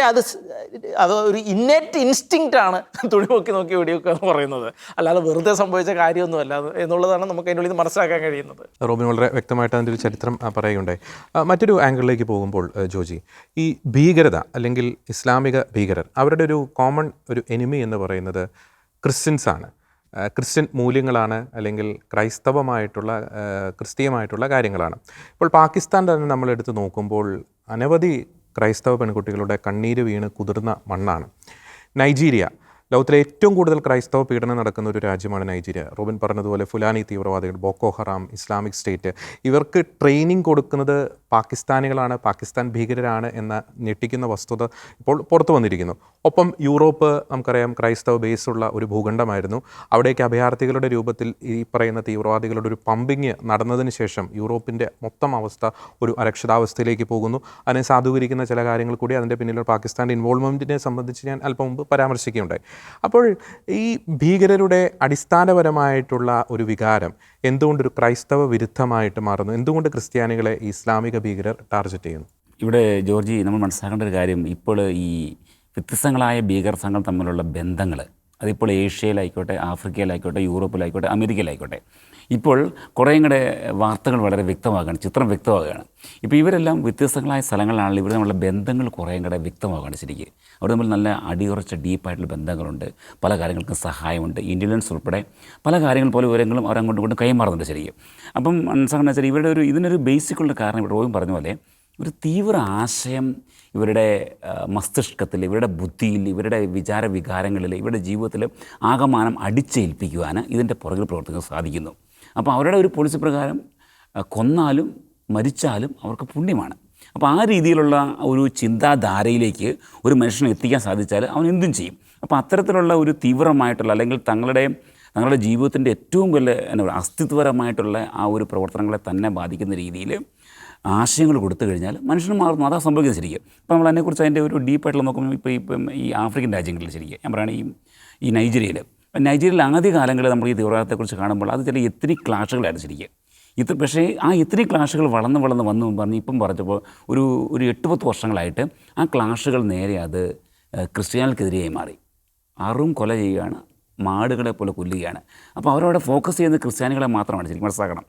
S2: അത് ഒരു ഇന്നേറ്റ് ഇൻസ്റ്റിങ്ക്റ്റ് ആണ് തുണി നോക്കി വെടിവെക്കുക എന്ന് പറയുന്നത്. അല്ലാതെ വെറുതെ സംഭവിച്ച കാര്യമൊന്നുമല്ല എന്നുള്ളതാണ് നമുക്ക് അതിനുള്ളിൽ നിന്ന് മനസ്സിലാക്കാൻ കഴിയുന്നത്.
S1: റോബിൻ വളരെ വ്യക്തമായിട്ട് അതിൻ്റെ ഒരു ചരിത്രം പറയുകയുണ്ടായി. മറ്റൊരു ആംഗിളിലേക്ക് പോകുമ്പോൾ ജോജി, ഈ ഭീകരത അല്ലെങ്കിൽ ഇസ്ലാമിക ഭീകരർ അവരുടെ ഒരു കോമൺ ഒരു എനിമി എന്ന് പറയുന്നത് ക്രിസ്ത്യൻസാണ്, ക്രിസ്ത്യൻ മൂല്യങ്ങളാണ്, അല്ലെങ്കിൽ ക്രിസ്തീയമായിട്ടുള്ള കാര്യങ്ങളാണ്. ഇപ്പോൾ പാകിസ്ഥാൻ തന്നെ നമ്മളെടുത്ത് നോക്കുമ്പോൾ അനവധി ക്രൈസ്തവ പെൺകുട്ടികളുടെ കണ്ണീര് വീണ് കുതിർന്ന മണ്ണാണ്. നൈജീരിയ, ലോകത്തിലെ ഏറ്റവും കൂടുതൽ ക്രൈസ്തവ പീഡനം നടക്കുന്ന ഒരു രാജ്യമാണ് നൈജീരിയ. റോബിൻ പറഞ്ഞതുപോലെ ഫുലാനി തീവ്രവാദികൾ, ബോക്കോ ഹറാം, ഇസ്ലാമിക് സ്റ്റേറ്റ്, ഇവർക്ക് ട്രെയിനിങ് കൊടുക്കുന്നത് പാകിസ്ഥാനികളാണ്, പാകിസ്ഥാൻ ഭീകരരാണ് എന്ന ഞെട്ടിക്കുന്ന വസ്തുത ഇപ്പോൾ പുറത്തു വന്നിരിക്കുന്നു. ഒപ്പം യൂറോപ്പ് നമുക്കറിയാം ക്രൈസ്തവ ബേസുള്ള ഒരു ഭൂഖണ്ഡമായിരുന്നു. അവിടേക്ക് അഭയാർത്ഥികളുടെ രൂപത്തിൽ ഈ പറയുന്ന തീവ്രവാദികളുടെ ഒരു പമ്പിങ് നടന്നതിന് ശേഷം യൂറോപ്പിൻ്റെ മൊത്തം അവസ്ഥ ഒരു അരക്ഷിതാവസ്ഥയിലേക്ക് പോകുന്നു. അതിനെ സാധൂകരിക്കുന്ന ചില കാര്യങ്ങൾ കൂടി അതിൻ്റെ പിന്നിലുള്ള പാകിസ്ഥാൻ്റെ ഇൻവോൾവ്മെൻറ്റിനെ സംബന്ധിച്ച് ഞാൻ അല്പം മുമ്പ് പരാമർശിക്കുകയുണ്ടായി. അപ്പോൾ ഈ ഭീകരരുടെ അടിസ്ഥാനപരമായിട്ടുള്ള ഒരു വികാരം എന്തുകൊണ്ടൊരു ക്രൈസ്തവ വിരുദ്ധമായിട്ട് മാറുന്നു? എന്തുകൊണ്ട് ക്രിസ്ത്യാനികളെ ഈ ഇസ്ലാമിക ഭീകരർ ടാർഗറ്റ് ചെയ്യുന്നു?
S3: ഇവിടെ ജോർജി, നമ്മൾ മനസ്സിലാക്കേണ്ട ഒരു കാര്യം, ഇപ്പോൾ ഈ വ്യത്യസ്തങ്ങളായ ഭീകര സംഘങ്ങൾ തമ്മിലുള്ള ബന്ധങ്ങൾ, അതിപ്പോൾ ഏഷ്യയിലായിക്കോട്ടെ, ആഫ്രിക്കയിലായിക്കോട്ടെ, യൂറോപ്പിലായിക്കോട്ടെ, അമേരിക്കയിലായിക്കോട്ടെ, ഇപ്പോൾ കുറേയും കൂടെ വാർത്തകൾ വളരെ വ്യക്തമാകുകയാണ്, ചിത്രം വ്യക്തമാകുകയാണ്. ഇപ്പോൾ ഇവരെല്ലാം വ്യത്യസ്തങ്ങളായ സ്ഥലങ്ങളിലാണെങ്കിൽ ഇവർ തമ്മിലുള്ള ബന്ധങ്ങൾ കുറേയും കൂടെ വ്യക്തമാകുകയാണ്. ശരിക്കും അവർ തമ്മിൽ നല്ല അടിയുറച്ച ഡീപ്പായിട്ടുള്ള ബന്ധങ്ങളുണ്ട്, പല കാര്യങ്ങൾക്കും സഹായമുണ്ട്, ഇൻ്റലിജൻസ് ഉൾപ്പെടെ പല കാര്യങ്ങൾ പോലെ വിവരങ്ങളും അവരങ്ങോട്ടും ഇങ്ങോട്ടും കൈമാറുന്നുണ്ട്. ശരിക്കും അപ്പം മനസ്സിലാക്കുന്നത് വെച്ചാൽ ഇവരുടെ ഇതിനൊരു ബേസിക്കുള്ള കാരണം ഇവിടെ റോബിൻ പറഞ്ഞ പോലെ ഒരു തീവ്ര ആശയം ഇവരുടെ മസ്തിഷ്കത്തിൽ, ഇവരുടെ ബുദ്ധിയിൽ, ഇവരുടെ വികാരങ്ങളിൽ, ഇവരുടെ ജീവിതത്തിൽ ആകമാനം അടിച്ചേൽപ്പിക്കുവാൻ ഇതിൻ്റെ പുറകിൽ പ്രവർത്തിക്കാൻ സാധിക്കുന്നു. അപ്പോൾ അവരുടെ ഒരു പോളിസി പ്രകാരം കൊന്നാലും മരിച്ചാലും അവർക്ക് പുണ്യമാണ്. അപ്പോൾ ആ രീതിയിലുള്ള ഒരു ചിന്താധാരയിലേക്ക് ഒരു മനുഷ്യനെ എത്തിക്കാൻ സാധിച്ചാൽ അവൻ എന്തും ചെയ്യും. അപ്പോൾ അത്തരത്തിലുള്ള ഒരു തീവ്രമായിട്ടുള്ള, അല്ലെങ്കിൽ തങ്ങളുടെ ജീവിതത്തിൻ്റെ ഏറ്റവും വലിയ അസ്തിത്വപരമായിട്ടുള്ള ആ ഒരു പ്രവർത്തനങ്ങളെ തന്നെ ബാധിക്കുന്ന രീതിയിൽ ആശയങ്ങൾ കൊടുത്തു കഴിഞ്ഞാൽ മനുഷ്യന് മാറുന്നു. അതാണ് സംഭവിക്കുന്നത്. ശരിക്കും ഇപ്പോൾ നമ്മൾ അതിനെക്കുറിച്ച് അതിൻ്റെ ഒരു ഡീപ്പായിട്ടുള്ള നോക്കുമ്പോൾ ഇപ്പം ഈ ആഫ്രിക്കൻ രാജ്യങ്ങളിൽ ശരിക്കും ഞാൻ പറയുകയാണെങ്കിൽ ഈ നൈജീരിയയിൽ ആദ്യ കാലങ്ങളിൽ നമ്മൾ ഈ തീവ്രവാദത്തെക്കുറിച്ച് കാണുമ്പോൾ അത് ചില എത്നിക് ക്ലാഷുകളായിരുന്നു ശരിക്കും. പക്ഷേ ആ എത്നിക് ക്ലാഷുകൾ വളർന്ന് വന്നു പറഞ്ഞ് ഇപ്പം പറഞ്ഞപ്പോൾ ഒരു 8-10 വർഷങ്ങളായിട്ട് ആ ക്ലാഷുകൾ നേരെ അത് ക്രിസ്ത്യാനികൾക്കെതിരെയായി മാറി. കൊല ചെയ്യുകയാണ്, മാടുകളെ പോലെ കൊല്ലുകയാണ്. അപ്പോൾ അവരവിടെ ഫോക്കസ് ചെയ്യുന്നത് ക്രിസ്ത്യാനികളെ മാത്രമാണ്. ശരിക്കും മനസ്സിലാക്കണം.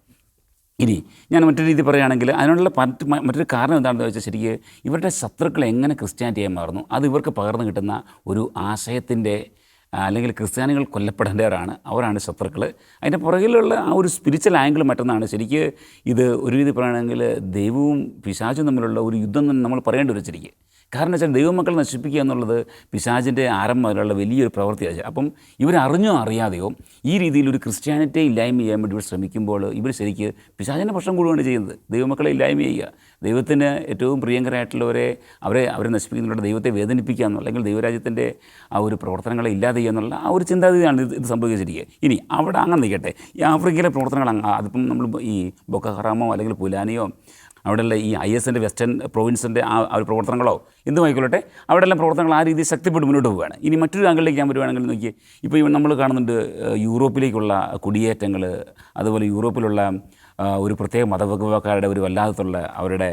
S3: ഇനി ഞാൻ മറ്റൊരു രീതി പറയുകയാണെങ്കിൽ അതിനുള്ള മറ്റൊരു കാരണം എന്താണെന്ന് വെച്ചാൽ ശരിക്കും ഇവരുടെ ശത്രുക്കൾ എങ്ങനെ ക്രിസ്ത്യാനിറ്റിയായി മാറുന്നു, അത് ഇവർക്ക് പകർന്നു കിട്ടുന്ന ഒരു ആശയത്തിൻ്റെ, അല്ലെങ്കിൽ ക്രിസ്ത്യാനികൾ കൊല്ലപ്പെടേണ്ടവരാണ്, അവരാണ് ശത്രുക്കൾ. അതിൻ്റെ പുറകിലുള്ള ആ ഒരു സ്പിരിച്വൽ ആംഗിൾ മറ്റൊന്നാണ്. ശരിക്ക് ഇത് ഒരു രീതി പറയുകയാണെങ്കിൽ ദൈവവും പിശാചും തമ്മിലുള്ള ഒരു യുദ്ധം തന്നെ നമ്മൾ പറയേണ്ടി വരും ശരിക്ക്. കാരണം വെച്ചാൽ ദൈവമക്കളെ നശിപ്പിക്കുക എന്നുള്ളത് പിശാചിൻ്റെ ആരംഭം മുതലുള്ള വലിയൊരു പ്രവൃത്തിയാണ്. അപ്പം ഇവരറിഞ്ഞോ അറിയാതെയോ ഈ രീതിയിൽ ഒരു ക്രിസ്ത്യാനിറ്റിയെ ഇല്ലായ്മ ചെയ്യാൻ വേണ്ടി ഇവർ ശ്രമിക്കുമ്പോൾ ഇവർ ശരിക്ക് പിശാചിൻ്റെ പക്ഷം കൂടുകയാണ് ചെയ്യുന്നത്. ദൈവമക്കളെ ഇല്ലായ്മ ചെയ്യുക, ദൈവത്തിന് ഏറ്റവും പ്രിയങ്കരമായിട്ടുള്ളവരെ അവരെ നശിപ്പിക്കുന്നുള്ള ദൈവത്തെ വേദനിപ്പിക്കുക എന്നോ, അല്ലെങ്കിൽ ദൈവരാജ്യത്തിൻ്റെ ആ ഒരു പ്രവർത്തനങ്ങളെ ഇല്ലാതെ ചെയ്യുക എന്നുള്ള ആ ഒരു ചിന്താഗതിയാണ് ഇത് സംഭവിച്ചിരിക്കുക. ഇനി അവിടെ അങ്ങനെ നിൽക്കട്ടെ, ഈ ആഫ്രിക്കയിലെ പ്രവർത്തനങ്ങൾ അതിപ്പം നമ്മൾ ഈ ബൊക്കോ ഹറാമോ അല്ലെങ്കിൽ പുലാനിയോ അവിടെയുള്ള ഈ IS വെസ്റ്റേൺ പ്രൊവിൻസിൻ്റെ ആ ഒരു പ്രവർത്തനങ്ങളോ എന്തുമായിക്കൊള്ളട്ടെ, അവിടെയെല്ലാം പ്രവർത്തനങ്ങൾ ആ രീതിയിൽ ശക്തിപ്പെട്ട് മുന്നോട്ട് പോവുകയാണ്. ഇനി മറ്റൊരു ആംഗിളിലേക്ക് ഞാൻ വരുവാണെങ്കിൽ നോക്കി, ഇപ്പോൾ നമ്മൾ കാണുന്നുണ്ട് യൂറോപ്പിലേക്കുള്ള കുടിയേറ്റങ്ങൾ, അതുപോലെ യൂറോപ്പിലുള്ള ഒരു പ്രത്യേക മതവിഭാഗക്കാരുടെ ഒരു വല്ലാത്തുള്ള അവരുടെ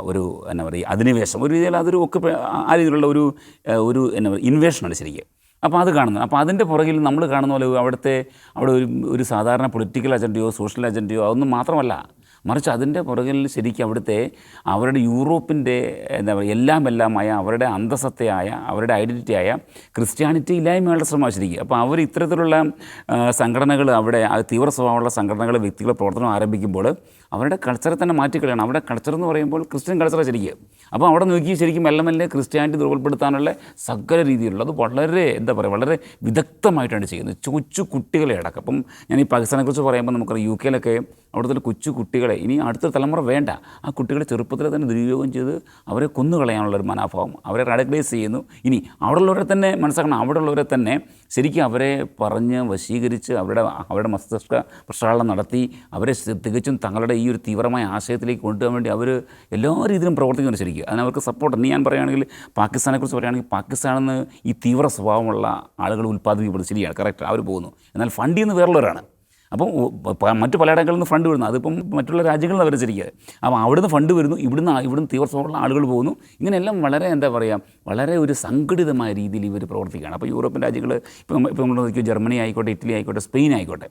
S3: ഒരു എന്നാ പറയുക അധിനിവേശം, ഒരു രീതിയിൽ അതൊരു ആ രീതിയിലുള്ള ഒരു എന്നാ പറയുക ഇൻവേഷനാണ് ശരിക്കും. അപ്പോൾ അത് കാണുന്നത്. അപ്പോൾ അതിൻ്റെ പുറകിൽ നമ്മൾ കാണുന്ന പോലെ അവിടെ ഒരു സാധാരണ പൊളിറ്റിക്കൽ അജണ്ടയോ സോഷ്യൽ അജണ്ടയോ അതൊന്നും മാത്രമല്ല, മറിച്ച് അതിൻ്റെ പുറകിൽ ശരിക്കും അവരുടെ യൂറോപ്പിൻ്റെ എന്താ പറയുക എല്ലാമായ അവരുടെ അന്തസത്തയായ, അവരുടെ ഐഡൻറ്റിറ്റിയായ ക്രിസ്ത്യാനിറ്റി ഇല്ലായ്മയുള്ള ശ്രമമാണ് ശരിക്കും. അപ്പോൾ അവർ ഇത്തരത്തിലുള്ള സംഘടനകൾ, അവിടെ തീവ്ര സ്വഭാവമുള്ള സംഘടനകൾ, വ്യക്തികളെ പ്രവർത്തനം ആരംഭിക്കുമ്പോൾ അവരുടെ കൾച്ചറെ തന്നെ മാറ്റിക്കളയാണ്. അവരുടെ കൾച്ചർ എന്ന് പറയുമ്പോൾ ക്രിസ്ത്യൻ കൾച്ചറാണ് ശരിക്കും. അപ്പോൾ അവിടെ നോക്കി ശരിക്കും മെല്ലെ മെല്ലെ ക്രിസ്ത്യാനിറ്റി ദുർബലപ്പെടുത്താനുള്ള സകല രീതിയിലുള്ള അത് വളരെ വളരെ വിദഗ്ധമായിട്ടാണ് ചെയ്യുന്നത്, കൊച്ചു കുട്ടികളെ അടക്കം. അപ്പം ഞാൻ ഈ പാകിസ്ഥാനെക്കുറിച്ച് പറയുമ്പോൾ നമുക്കറിയാം യു കെയിലൊക്കെ അവിടുത്തെ കൊച്ചു കുട്ടികളെ ഇനി അടുത്ത തലമുറ വേണ്ട, ആ കുട്ടികളെ ചെറുപ്പത്തിൽ തന്നെ ദുരുപയോഗം ചെയ്ത് അവരെ കൊന്നുകളയാനുള്ളൊരു മനോഭാവം, അവരെ റാഡിക്കലൈസ് ചെയ്യുന്നു. ഇനി അവിടെയുള്ളവരെ തന്നെ മനസ്സിലാക്കണം, അവിടെയുള്ളവരെ തന്നെ ശരിക്കും അവരെ പറഞ്ഞ് വശീകരിച്ച് അവരുടെ മസ്തിഷ്ക പ്രക്ഷാളനം നടത്തി അവരെ തികച്ചും തങ്ങളുടെ ഈ ഒരു തീവ്രമായ ആശയത്തിലേക്ക് കൊണ്ടുപോകാൻ വേണ്ടി അവർ എല്ലാ രീതിയിലും പ്രവർത്തിക്കുന്നുണ്ട് ശരിക്കും. അതിനവർക്ക് സപ്പോർട്ട്. ഇനി ഞാൻ പറയുകയാണെങ്കിൽ പാകിസ്ഥാനെക്കുറിച്ച് പറയുകയാണെങ്കിൽ പാകിസ്ഥാനിൽ നിന്ന് ഈ തീവ്ര സ്വഭാവമുള്ള ആളുകൾ ഉൽപ്പാദിപ്പിക്കപ്പെടുന്നത് ശരിയാണ്, കറക്റ്റ്, അവർ പോകുന്നു. എന്നാൽ ഫണ്ട് ചെയ്യുന്ന വേറുള്ളവരാണ്. അപ്പം മറ്റു പലയിടങ്ങളിൽ നിന്ന് ഫണ്ട് വരുന്നു, അതിപ്പം മറ്റുള്ള രാജ്യങ്ങളിൽ നിന്ന് അവർ ശരിക്കുക. അപ്പോൾ അവിടുന്ന് ഫണ്ട് വരുന്നു, ഇവിടുന്ന് തീവ്ര സ്വഭാവമുള്ള ആളുകൾ പോകുന്നു. ഇങ്ങനെയെല്ലാം വളരെ വളരെ ഒരു സംഘടിതമായ രീതിയിൽ ഇവർ പ്രവർത്തിക്കുകയാണ്. അപ്പോൾ യൂറോപ്യൻ രാജ്യങ്ങൾ ഇപ്പോൾ നമ്മൾ നോക്കിയോ, ജർമ്മനി ആയിക്കോട്ടെ, ഇറ്റലി ആയിക്കോട്ടെ, സ്പെയിൻ ആയിക്കോട്ടെ,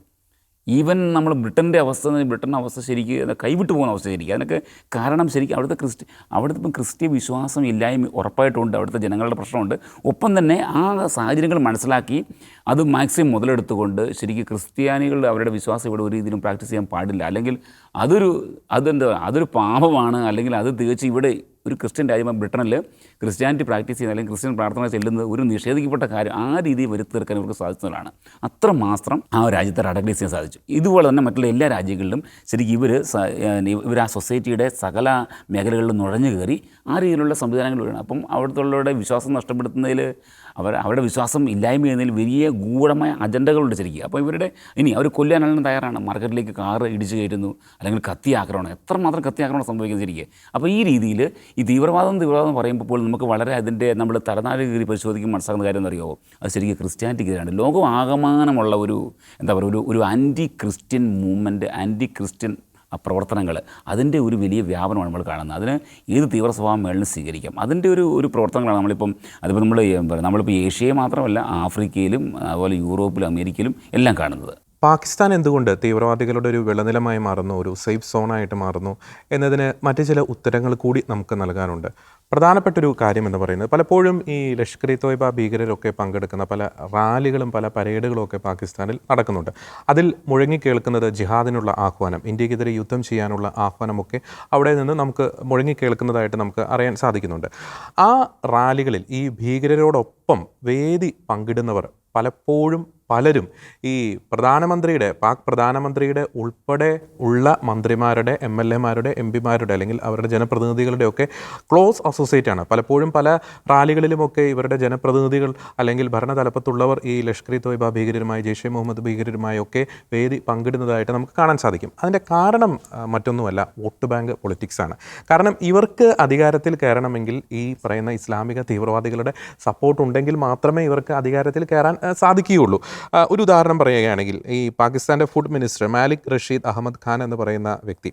S3: ഈവൻ നമ്മൾ ബ്രിട്ടൻ്റെ അവസ്ഥ ശരിക്കും കൈവിട്ട് പോകുന്ന അവസ്ഥ ശരിക്കും. അതിനൊക്കെ കാരണം ശരിക്കും അവിടുത്തെ ഇപ്പം ക്രിസ്ത്യ വിശ്വാസം ഇല്ലായ്മ ഉറപ്പായിട്ടുണ്ട്, അവിടുത്തെ ജനങ്ങളുടെ പ്രശ്നമുണ്ട്. ഒപ്പം തന്നെ ആ സാഹചര്യങ്ങൾ മനസ്സിലാക്കി അത് മാക്സിമം മുതലെടുത്തുകൊണ്ട് ശരിക്കും ക്രിസ്ത്യാനികൾ അവരുടെ വിശ്വാസം ഇവിടെ ഒരു രീതിയിലും പ്രാക്ടീസ് ചെയ്യാൻ പാടില്ല, അല്ലെങ്കിൽ അതൊരു പാപമാണ്, അല്ലെങ്കിൽ അത് തികച്ച് ഇവിടെ ഒരു ക്രിസ്ത്യൻ രാജ്യമായ ബ്രിട്ടനിൽ ക്രിസ്ത്യാനിറ്റി പ്രാക്ടീസ് ചെയ്യുന്ന അല്ലെങ്കിൽ ക്രിസ്ത്യൻ പ്രാർത്ഥന ചെല്ലുന്നത് ഒരു നിഷേധിക്കപ്പെട്ട കാര്യം, ആ രീതിയിൽ വരുത്തി തീർക്കാൻ ഇവർക്ക് സാധിച്ചതാണ്. അത്രമാത്രം ആ രാജ്യത്തെ റാഡിക്കലൈസ് ചെയ്യാൻ സാധിച്ചു. ഇതുപോലെ തന്നെ മറ്റുള്ള എല്ലാ രാജ്യങ്ങളിലും ശരിക്കും ഇവർ ആ സൊസൈറ്റിയുടെ സകല മേഖലകളിലും നുഴഞ്ഞു കയറി ആ രീതിയിലുള്ള സംവിധാനങ്ങൾ വരണം. അപ്പം അവിടുത്തെ വിശ്വാസം നഷ്ടപ്പെടുത്തുന്നതിൽ അവരുടെ വിശ്വാസം ഇല്ലായ്മ ചെയ്യുന്നതിൽ വലിയ ഗൂഢമായ അജണ്ടകളുണ്ട് ശരിക്കും. അപ്പോൾ അവർ കൊല്ലാനെല്ലാം തയ്യാറാണ്. മാർക്കറ്റിലേക്ക് കാറ് ഇടിച്ചു കയറ്റുന്നു, അല്ലെങ്കിൽ കത്തി ആക്രമണം, എത്രമാത്രം കത്തി ആക്രമണം സംഭവിക്കുന്നത് ശരിക്കും. അപ്പോൾ ഈ രീതിയിൽ ഈ തീവ്രവാദം പറയുമ്പോൾ നമുക്ക് വളരെ അതിൻ്റെ നമ്മൾ തലനാട് കീറി പരിശോധിക്കുമ്പോൾ മനസ്സിലാക്കുന്ന കാര്യം എന്നറിയാമോ, അത് ശരിക്കും ക്രിസ്ത്യാനിറ്റിക്കെതിരാണ്. ലോകം ആകമാനമുള്ള ഒരു anti Christian movement, anti Christian പ്രവർത്തനങ്ങൾ, അതിൻ്റെ ഒരു വലിയ വ്യാപനമാണ് നമ്മൾ കാണുന്നത്. അതിന് ഏത് തീവ്ര സ്വഭാവം വേണമെങ്കിലും സ്വീകരിക്കാം. അതിൻ്റെ ഒരു പ്രവർത്തനങ്ങളാണ് നമ്മളിപ്പോൾ ഏഷ്യയെ മാത്രമല്ല ആഫ്രിക്കയിലും അതുപോലെ യൂറോപ്പിലും അമേരിക്കയിലും എല്ലാം കാണുന്നത്.
S1: പാകിസ്ഥാൻ എന്തുകൊണ്ട് തീവ്രവാദികളുടെ ഒരു വിളനിലമായി മാറുന്നു, ഒരു സേഫ് സോണായിട്ട് മാറുന്നു എന്നതിന് മറ്റു ചില ഉത്തരങ്ങൾ കൂടി നമുക്ക് നൽകാനുണ്ട്. പ്രധാനപ്പെട്ടൊരു കാര്യം എന്ന് പറയുന്നത്, പലപ്പോഴും ഈ ലഷ്കർ ഇ തോയ്ബ ഭീകരരൊക്കെ പങ്കെടുക്കുന്ന പല റാലികളും പല പരേഡുകളും ഒക്കെ പാകിസ്ഥാനിൽ നടക്കുന്നുണ്ട്. അതിൽ മുഴങ്ങിക്കേൾക്കുന്നത് ജിഹാദിനുള്ള ആഹ്വാനം, ഇന്ത്യക്കെതിരെ യുദ്ധം ചെയ്യാനുള്ള ആഹ്വാനമൊക്കെ അവിടെ നിന്ന് നമുക്ക് മുഴങ്ങിക്കേൾക്കുന്നതായിട്ട് നമുക്ക് അറിയാൻ സാധിക്കുന്നുണ്ട്. ആ റാലികളിൽ ഈ ഭീകരരോടൊപ്പം വേദി പങ്കിടുന്നവർ പലരും ഈ പാക് പ്രധാനമന്ത്രിയുടെ ഉൾപ്പെടെ ഉള്ള മന്ത്രിമാരുടെ, MLA-മാരുടെ, MP-മാരുടെ അല്ലെങ്കിൽ അവരുടെ ജനപ്രതിനിധികളുടെ ഒക്കെ ക്ലോസ് അസോസിയേറ്റ് ആണ്. പലപ്പോഴും പല റാലികളിലുമൊക്കെ ഇവരുടെ ജനപ്രതിനിധികൾ അല്ലെങ്കിൽ ഭരണതലപ്പത്തുള്ളവർ ഈ ലഷ്കർ ഇ തോയ്ബ ഭീകരരുമായി, ജെയ്ഷെ മുഹമ്മദ് ഭീകരരുമായൊക്കെ വേദി പങ്കിടുന്നതായിട്ട് നമുക്ക് കാണാൻ സാധിക്കും. അതിൻ്റെ കാരണം മറ്റൊന്നുമല്ല, വോട്ട് ബാങ്ക് പൊളിറ്റിക്സ് ആണ്. കാരണം ഇവർക്ക് അധികാരത്തിൽ കയറണമെങ്കിൽ ഈ പറയുന്ന ഇസ്ലാമിക തീവ്രവാദികളുടെ സപ്പോർട്ട് ഉണ്ടെങ്കിൽ മാത്രമേ ഇവർക്ക് അധികാരത്തിൽ കയറാൻ സാധിക്കുകയുള്ളൂ. ഒരു ഉദാഹരണം പറയുകയാണെങ്കിൽ, ഈ പാകിസ്ഥാൻ്റെ ഫുഡ് മിനിസ്റ്റർ മാലിക് റഷീദ് അഹമ്മദ് ഖാൻ എന്ന് പറയുന്ന വ്യക്തി,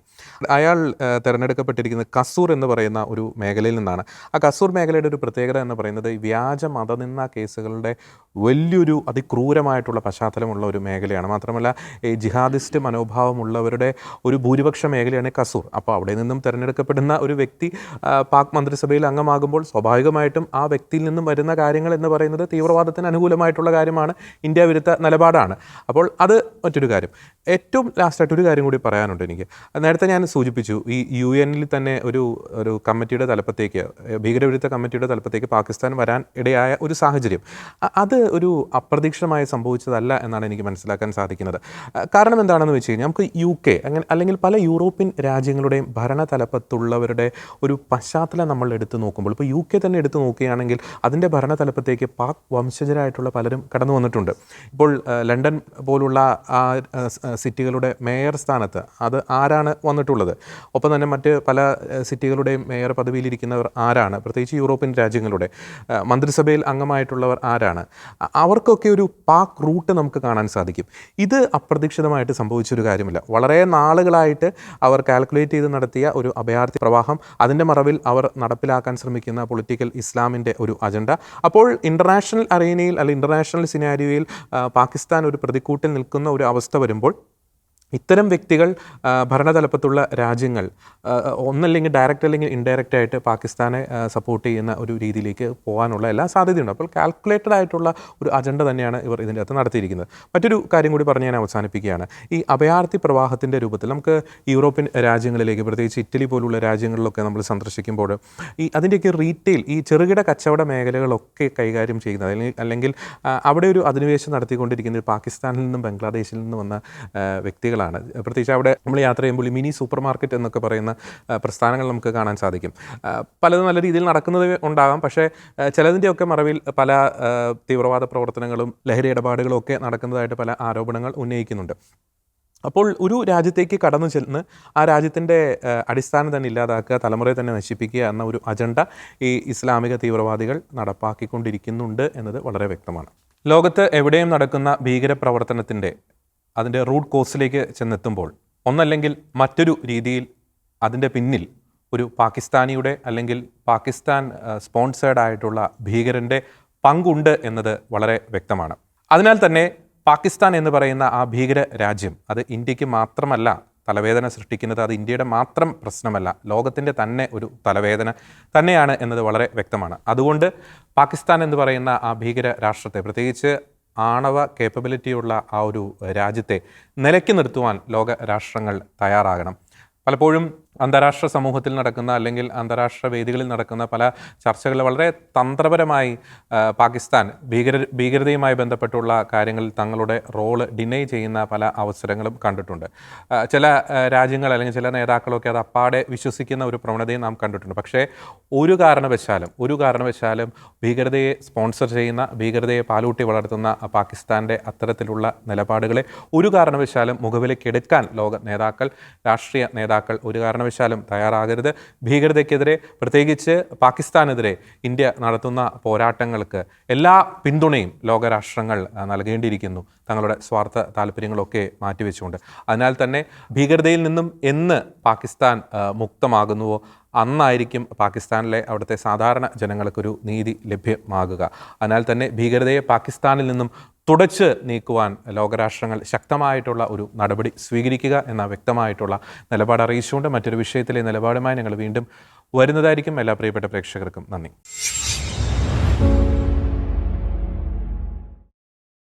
S1: അയാൾ തിരഞ്ഞെടുക്കപ്പെട്ടിരിക്കുന്നത് കസൂർ എന്ന് പറയുന്ന ഒരു മേഖലയിൽ നിന്നാണ്. ആ കസൂർ മേഖലയുടെ ഒരു പ്രത്യേകത എന്ന് പറയുന്നത് വ്യാജ മതനിന്ദ കേസുകളുടെ വലിയൊരു അതിക്രൂരമായിട്ടുള്ള പശ്ചാത്തലമുള്ള ഒരു മേഖലയാണ്. മാത്രമല്ല ഈ ജിഹാദിസ്റ്റ് മനോഭാവമുള്ളവരുടെ ഒരു ഭൂരിപക്ഷ മേഖലയാണ് കസൂർ. അപ്പോൾ അവിടെ നിന്നും തിരഞ്ഞെടുക്കപ്പെടുന്ന ഒരു വ്യക്തി പാക് മന്ത്രിസഭയിൽ അംഗമാകുമ്പോൾ സ്വാഭാവികമായിട്ടും ആ വ്യക്തിയിൽ നിന്നും വരുന്ന കാര്യങ്ങൾ എന്ന് പറയുന്നത് തീവ്രവാദത്തിന് അനുകൂലമായിട്ടുള്ള കാര്യമാണ്, ഇന്ത്യ വിരുദ്ധ നിലപാടാണ്. അപ്പോൾ അത് മറ്റൊരു കാര്യം. ഏറ്റവും ലാസ്റ്റായിട്ട് ഒരു കാര്യം കൂടി പറയാനുണ്ട് എനിക്ക്. നേരത്തെ ഞാൻ സൂചിപ്പിച്ചു, ഈ UN തന്നെ ഒരു കമ്മിറ്റിയുടെ തലപ്പത്തേക്ക്, ഭീകരവിരുദ്ധ കമ്മിറ്റിയുടെ തലപ്പത്തേക്ക് പാകിസ്ഥാൻ വരാൻ ഇടയായ ഒരു സാഹചര്യം, അത് ഒരു അപ്രതീക്ഷിതമായി സംഭവിച്ചതല്ല എന്നാണ് എനിക്ക് മനസ്സിലാക്കാൻ സാധിക്കുന്നത്. കാരണം എന്താണെന്ന് വെച്ച് കഴിഞ്ഞാൽ, നമുക്ക് UK അല്ലെങ്കിൽ പല യൂറോപ്യൻ രാജ്യങ്ങളുടെയും ഭരണതലപ്പത്തുള്ളവരുടെ ഒരു പശ്ചാത്തലം നമ്മൾ എടുത്തു നോക്കുമ്പോൾ, ഇപ്പോൾ UK തന്നെ എടുത്തു നോക്കുകയാണെങ്കിൽ അതിൻ്റെ ഭരണതലപ്പത്തേക്ക് പാക് വംശജരായിട്ടുള്ള പലരും കടന്നു വന്നിട്ടുണ്ട്. ഇപ്പോൾ ലണ്ടൻ പോലുള്ള ആ സിറ്റികളുടെ മേയർ സ്ഥാനത്ത് അത് ആരാണ് വന്നിട്ടുള്ളത്? ഒപ്പം തന്നെ മറ്റ് പല സിറ്റികളുടെയും മേയർ പദവിയിലിരിക്കുന്നവർ ആരാണ്? പ്രത്യേകിച്ച് യൂറോപ്യൻ രാജ്യങ്ങളുടെ മന്ത്രിസഭയിൽ അംഗമായിട്ടുള്ളവർ ആരാണ്? അവർക്കൊക്കെ ഒരു പാക് റൂട്ട് നമുക്ക് കാണാൻ സാധിക്കും. ഇത് അപ്രതീക്ഷിതമായിട്ട് സംഭവിച്ചൊരു കാര്യമില്ല. വളരെ നാളുകളായിട്ട് അവർ കാൽക്കുലേറ്റ് ചെയ്ത് നടത്തിയ ഒരു അഭയാർത്ഥി പ്രവാഹം, അതിൻ്റെ മറവിൽ അവർ നടപ്പിലാക്കാൻ ശ്രമിക്കുന്ന പൊളിറ്റിക്കൽ ഇസ്ലാമിൻ്റെ ഒരു അജണ്ട, അപ്പോൾ ഇൻ്റർനാഷണൽ അറേനയിൽ അല്ലെങ്കിൽ ഇൻ്റർനാഷണൽ സിനാരിയോയിൽ പാകിസ്ഥാൻ ഒരു പ്രതിക്കൂട്ടിൽ നിൽക്കുന്ന ഒരു അവസ്ഥ വരുമ്പോൾ ഇത്തരം വ്യക്തികൾ ഭരണതലപ്പത്തുള്ള രാജ്യങ്ങൾ ഒന്നല്ലെങ്കിൽ ഡയറക്റ്റ് അല്ലെങ്കിൽ ഇൻഡയറക്റ്റ് ആയിട്ട് പാകിസ്ഥാനെ സപ്പോർട്ട് ചെയ്യുന്ന ഒരു രീതിയിലേക്ക് പോകാനുള്ള എല്ലാ സാധ്യതയുണ്ട്. അപ്പോൾ കാൽക്കുലേറ്റഡ് ആയിട്ടുള്ള ഒരു അജണ്ട തന്നെയാണ് ഇവർ ഇതിൻ്റെ അകത്ത് നടത്തിയിരിക്കുന്നത്. മറ്റൊരു കാര്യം കൂടി പറഞ്ഞ് ഞാൻ അവസാനിപ്പിക്കുകയാണ്. ഈ അഭയാർത്ഥി പ്രവാഹത്തിൻ്റെ രൂപത്തിൽ നമുക്ക് യൂറോപ്യൻ രാജ്യങ്ങളിലേക്ക്, പ്രത്യേകിച്ച് ഇറ്റലി പോലുള്ള രാജ്യങ്ങളിലൊക്കെ നമ്മൾ സന്ദർശിക്കുമ്പോൾ അതിൻ്റെയൊക്കെ റീറ്റെയിൽ, ഈ ചെറുകിട കച്ചവട മേഖലകളൊക്കെ കൈകാര്യം ചെയ്യുന്നത് അല്ലെങ്കിൽ അവിടെ ഒരു അധിനിവേശം നടത്തിക്കൊണ്ടിരിക്കുന്നത് പാകിസ്ഥാനിൽ നിന്നും ബംഗ്ലാദേശിൽ നിന്നും വന്ന വ്യക്തികൾ. പ്രത്യേകിച്ച് അവിടെ നമ്മൾ യാത്ര ചെയ്യുമ്പോൾ മിനി സൂപ്പർ മാർക്കറ്റ് എന്നൊക്കെ പറയുന്ന പ്രസ്ഥാനങ്ങൾ നമുക്ക് കാണാൻ സാധിക്കും. പലതും നല്ല രീതിയിൽ നടക്കുന്നത് ഉണ്ടാകാം, പക്ഷേ ചിലതിൻ്റെയൊക്കെ മറവിൽ പല തീവ്രവാദ പ്രവർത്തനങ്ങളും ലഹരി ഇടപാടുകളും ഒക്കെ നടക്കുന്നതായിട്ട് പല ആരോപണങ്ങൾ ഉന്നയിക്കുന്നുണ്ട്. അപ്പോൾ ഒരു രാജ്യത്തേക്ക് കടന്നു ചെന്ന് ആ രാജ്യത്തിൻ്റെ അടിസ്ഥാനം തന്നെ ഇല്ലാതാക്കുക, തലമുറയെ തന്നെ നശിപ്പിക്കുക എന്ന ഒരു അജണ്ട ഈ ഇസ്ലാമിക തീവ്രവാദികൾ നടപ്പാക്കിക്കൊണ്ടിരിക്കുന്നുണ്ട് എന്നത് വളരെ വ്യക്തമാണ്. ലോകത്ത് എവിടെയും നടക്കുന്ന ഭീകരപ്രവർത്തനത്തിൻ്റെ അതിൻ്റെ റൂട്ട് കോസിലേക്ക് ചെന്നെത്തുമ്പോൾ ഒന്നല്ലെങ്കിൽ മറ്റൊരു രീതിയിൽ അതിൻ്റെ പിന്നിൽ ഒരു പാകിസ്ഥാനിയുടെ അല്ലെങ്കിൽ പാകിസ്ഥാൻ സ്പോൺസേഡ് ആയിട്ടുള്ള ഭീകരൻ്റെ പങ്കുണ്ട് എന്നത് വളരെ വ്യക്തമാണ്. അതിനാൽ തന്നെ പാകിസ്ഥാൻ എന്ന് പറയുന്ന ആ ഭീകര രാജ്യം അത് ഇന്ത്യക്ക് മാത്രമല്ല തലവേദന സൃഷ്ടിക്കുന്നത്, അത് ഇന്ത്യയുടെ മാത്രം പ്രശ്നമല്ല, ലോകത്തിൻ്റെ തന്നെ ഒരു തലവേദന തന്നെയാണ് എന്നത് വളരെ വ്യക്തമാണ്. അതുകൊണ്ട് പാകിസ്ഥാൻ എന്ന് പറയുന്ന ആ ഭീകര രാഷ്ട്രത്തെ, പ്രത്യേകിച്ച് ആണവ കേപ്പബിലിറ്റിയുള്ള ആ ഒരു രാജ്യത്തെ നിലയ്ക്ക് നിർത്തുവാൻ ലോക രാഷ്ട്രങ്ങൾ തയ്യാറാകണം. പലപ്പോഴും അന്താരാഷ്ട്ര സമൂഹത്തിൽ നടക്കുന്ന അല്ലെങ്കിൽ അന്താരാഷ്ട്ര വേദികളിൽ നടക്കുന്ന പല ചർച്ചകളിൽ വളരെ തന്ത്രപരമായി പാകിസ്ഥാൻ ഭീകരതയുമായി ബന്ധപ്പെട്ടുള്ള കാര്യങ്ങളിൽ തങ്ങളുടെ റോള് ഡിനൈ ചെയ്യുന്ന പല അവസരങ്ങളും കണ്ടിട്ടുണ്ട്. ചില രാജ്യങ്ങൾ അല്ലെങ്കിൽ ചില നേതാക്കളൊക്കെ അത് അപ്പാടെ വിശ്വസിക്കുന്ന ഒരു പ്രവണതയും നാം കണ്ടിട്ടുണ്ട്. പക്ഷേ ഒരു കാരണവശാലും ഭീകരതയെ സ്പോൺസർ ചെയ്യുന്ന, ഭീകരതയെ പാലൂട്ടി വളർത്തുന്ന പാകിസ്ഥാൻ്റെ അത്തരത്തിലുള്ള നിലപാടുകളെ ഒരു കാരണവശാലും മുഖവിലക്കെടുക്കാൻ ലോക നേതാക്കൾ, രാഷ്ട്രീയ നേതാക്കൾ ഒരു കാരണവശാലും തയ്യാറാകരുത്. ഭീകരതയ്ക്കെതിരെ, പ്രത്യേകിച്ച് പാകിസ്ഥാനെതിരെ ഇന്ത്യ നടത്തുന്ന പോരാട്ടങ്ങൾക്ക് എല്ലാ പിന്തുണയും ലോകരാഷ്ട്രങ്ങൾ നൽകേണ്ടിയിരിക്കുന്നു, തങ്ങളുടെ സ്വാർത്ഥ താല്പര്യങ്ങളൊക്കെ മാറ്റിവെച്ചുകൊണ്ട്. അതിനാൽ തന്നെ ഭീകരതയിൽ നിന്നും എന്ന് പാകിസ്ഥാൻ മുക്തമാകുന്നുവോ അന്നായിരിക്കും പാകിസ്ഥാനിലെ അവിടുത്തെ സാധാരണ ജനങ്ങൾക്കൊരു നീതി ലഭ്യമാകുക. അതിനാൽ തന്നെ ഭീകരതയെ പാകിസ്ഥാനിൽ നിന്നും തുടച്ച് നീക്കുവാൻ ലോകരാഷ്ട്രങ്ങൾ ശക്തമായിട്ടുള്ള ഒരു നടപടി സ്വീകരിക്കുക എന്ന വ്യക്തമായിട്ടുള്ള നിലപാട് അറിയിച്ചുകൊണ്ട് മറ്റൊരു വിഷയത്തിലെ നിലപാടുമായി ഞങ്ങൾ വീണ്ടും വരുന്നതായിരിക്കും. എല്ലാ പ്രിയപ്പെട്ട പ്രേക്ഷകർക്കും നന്ദി.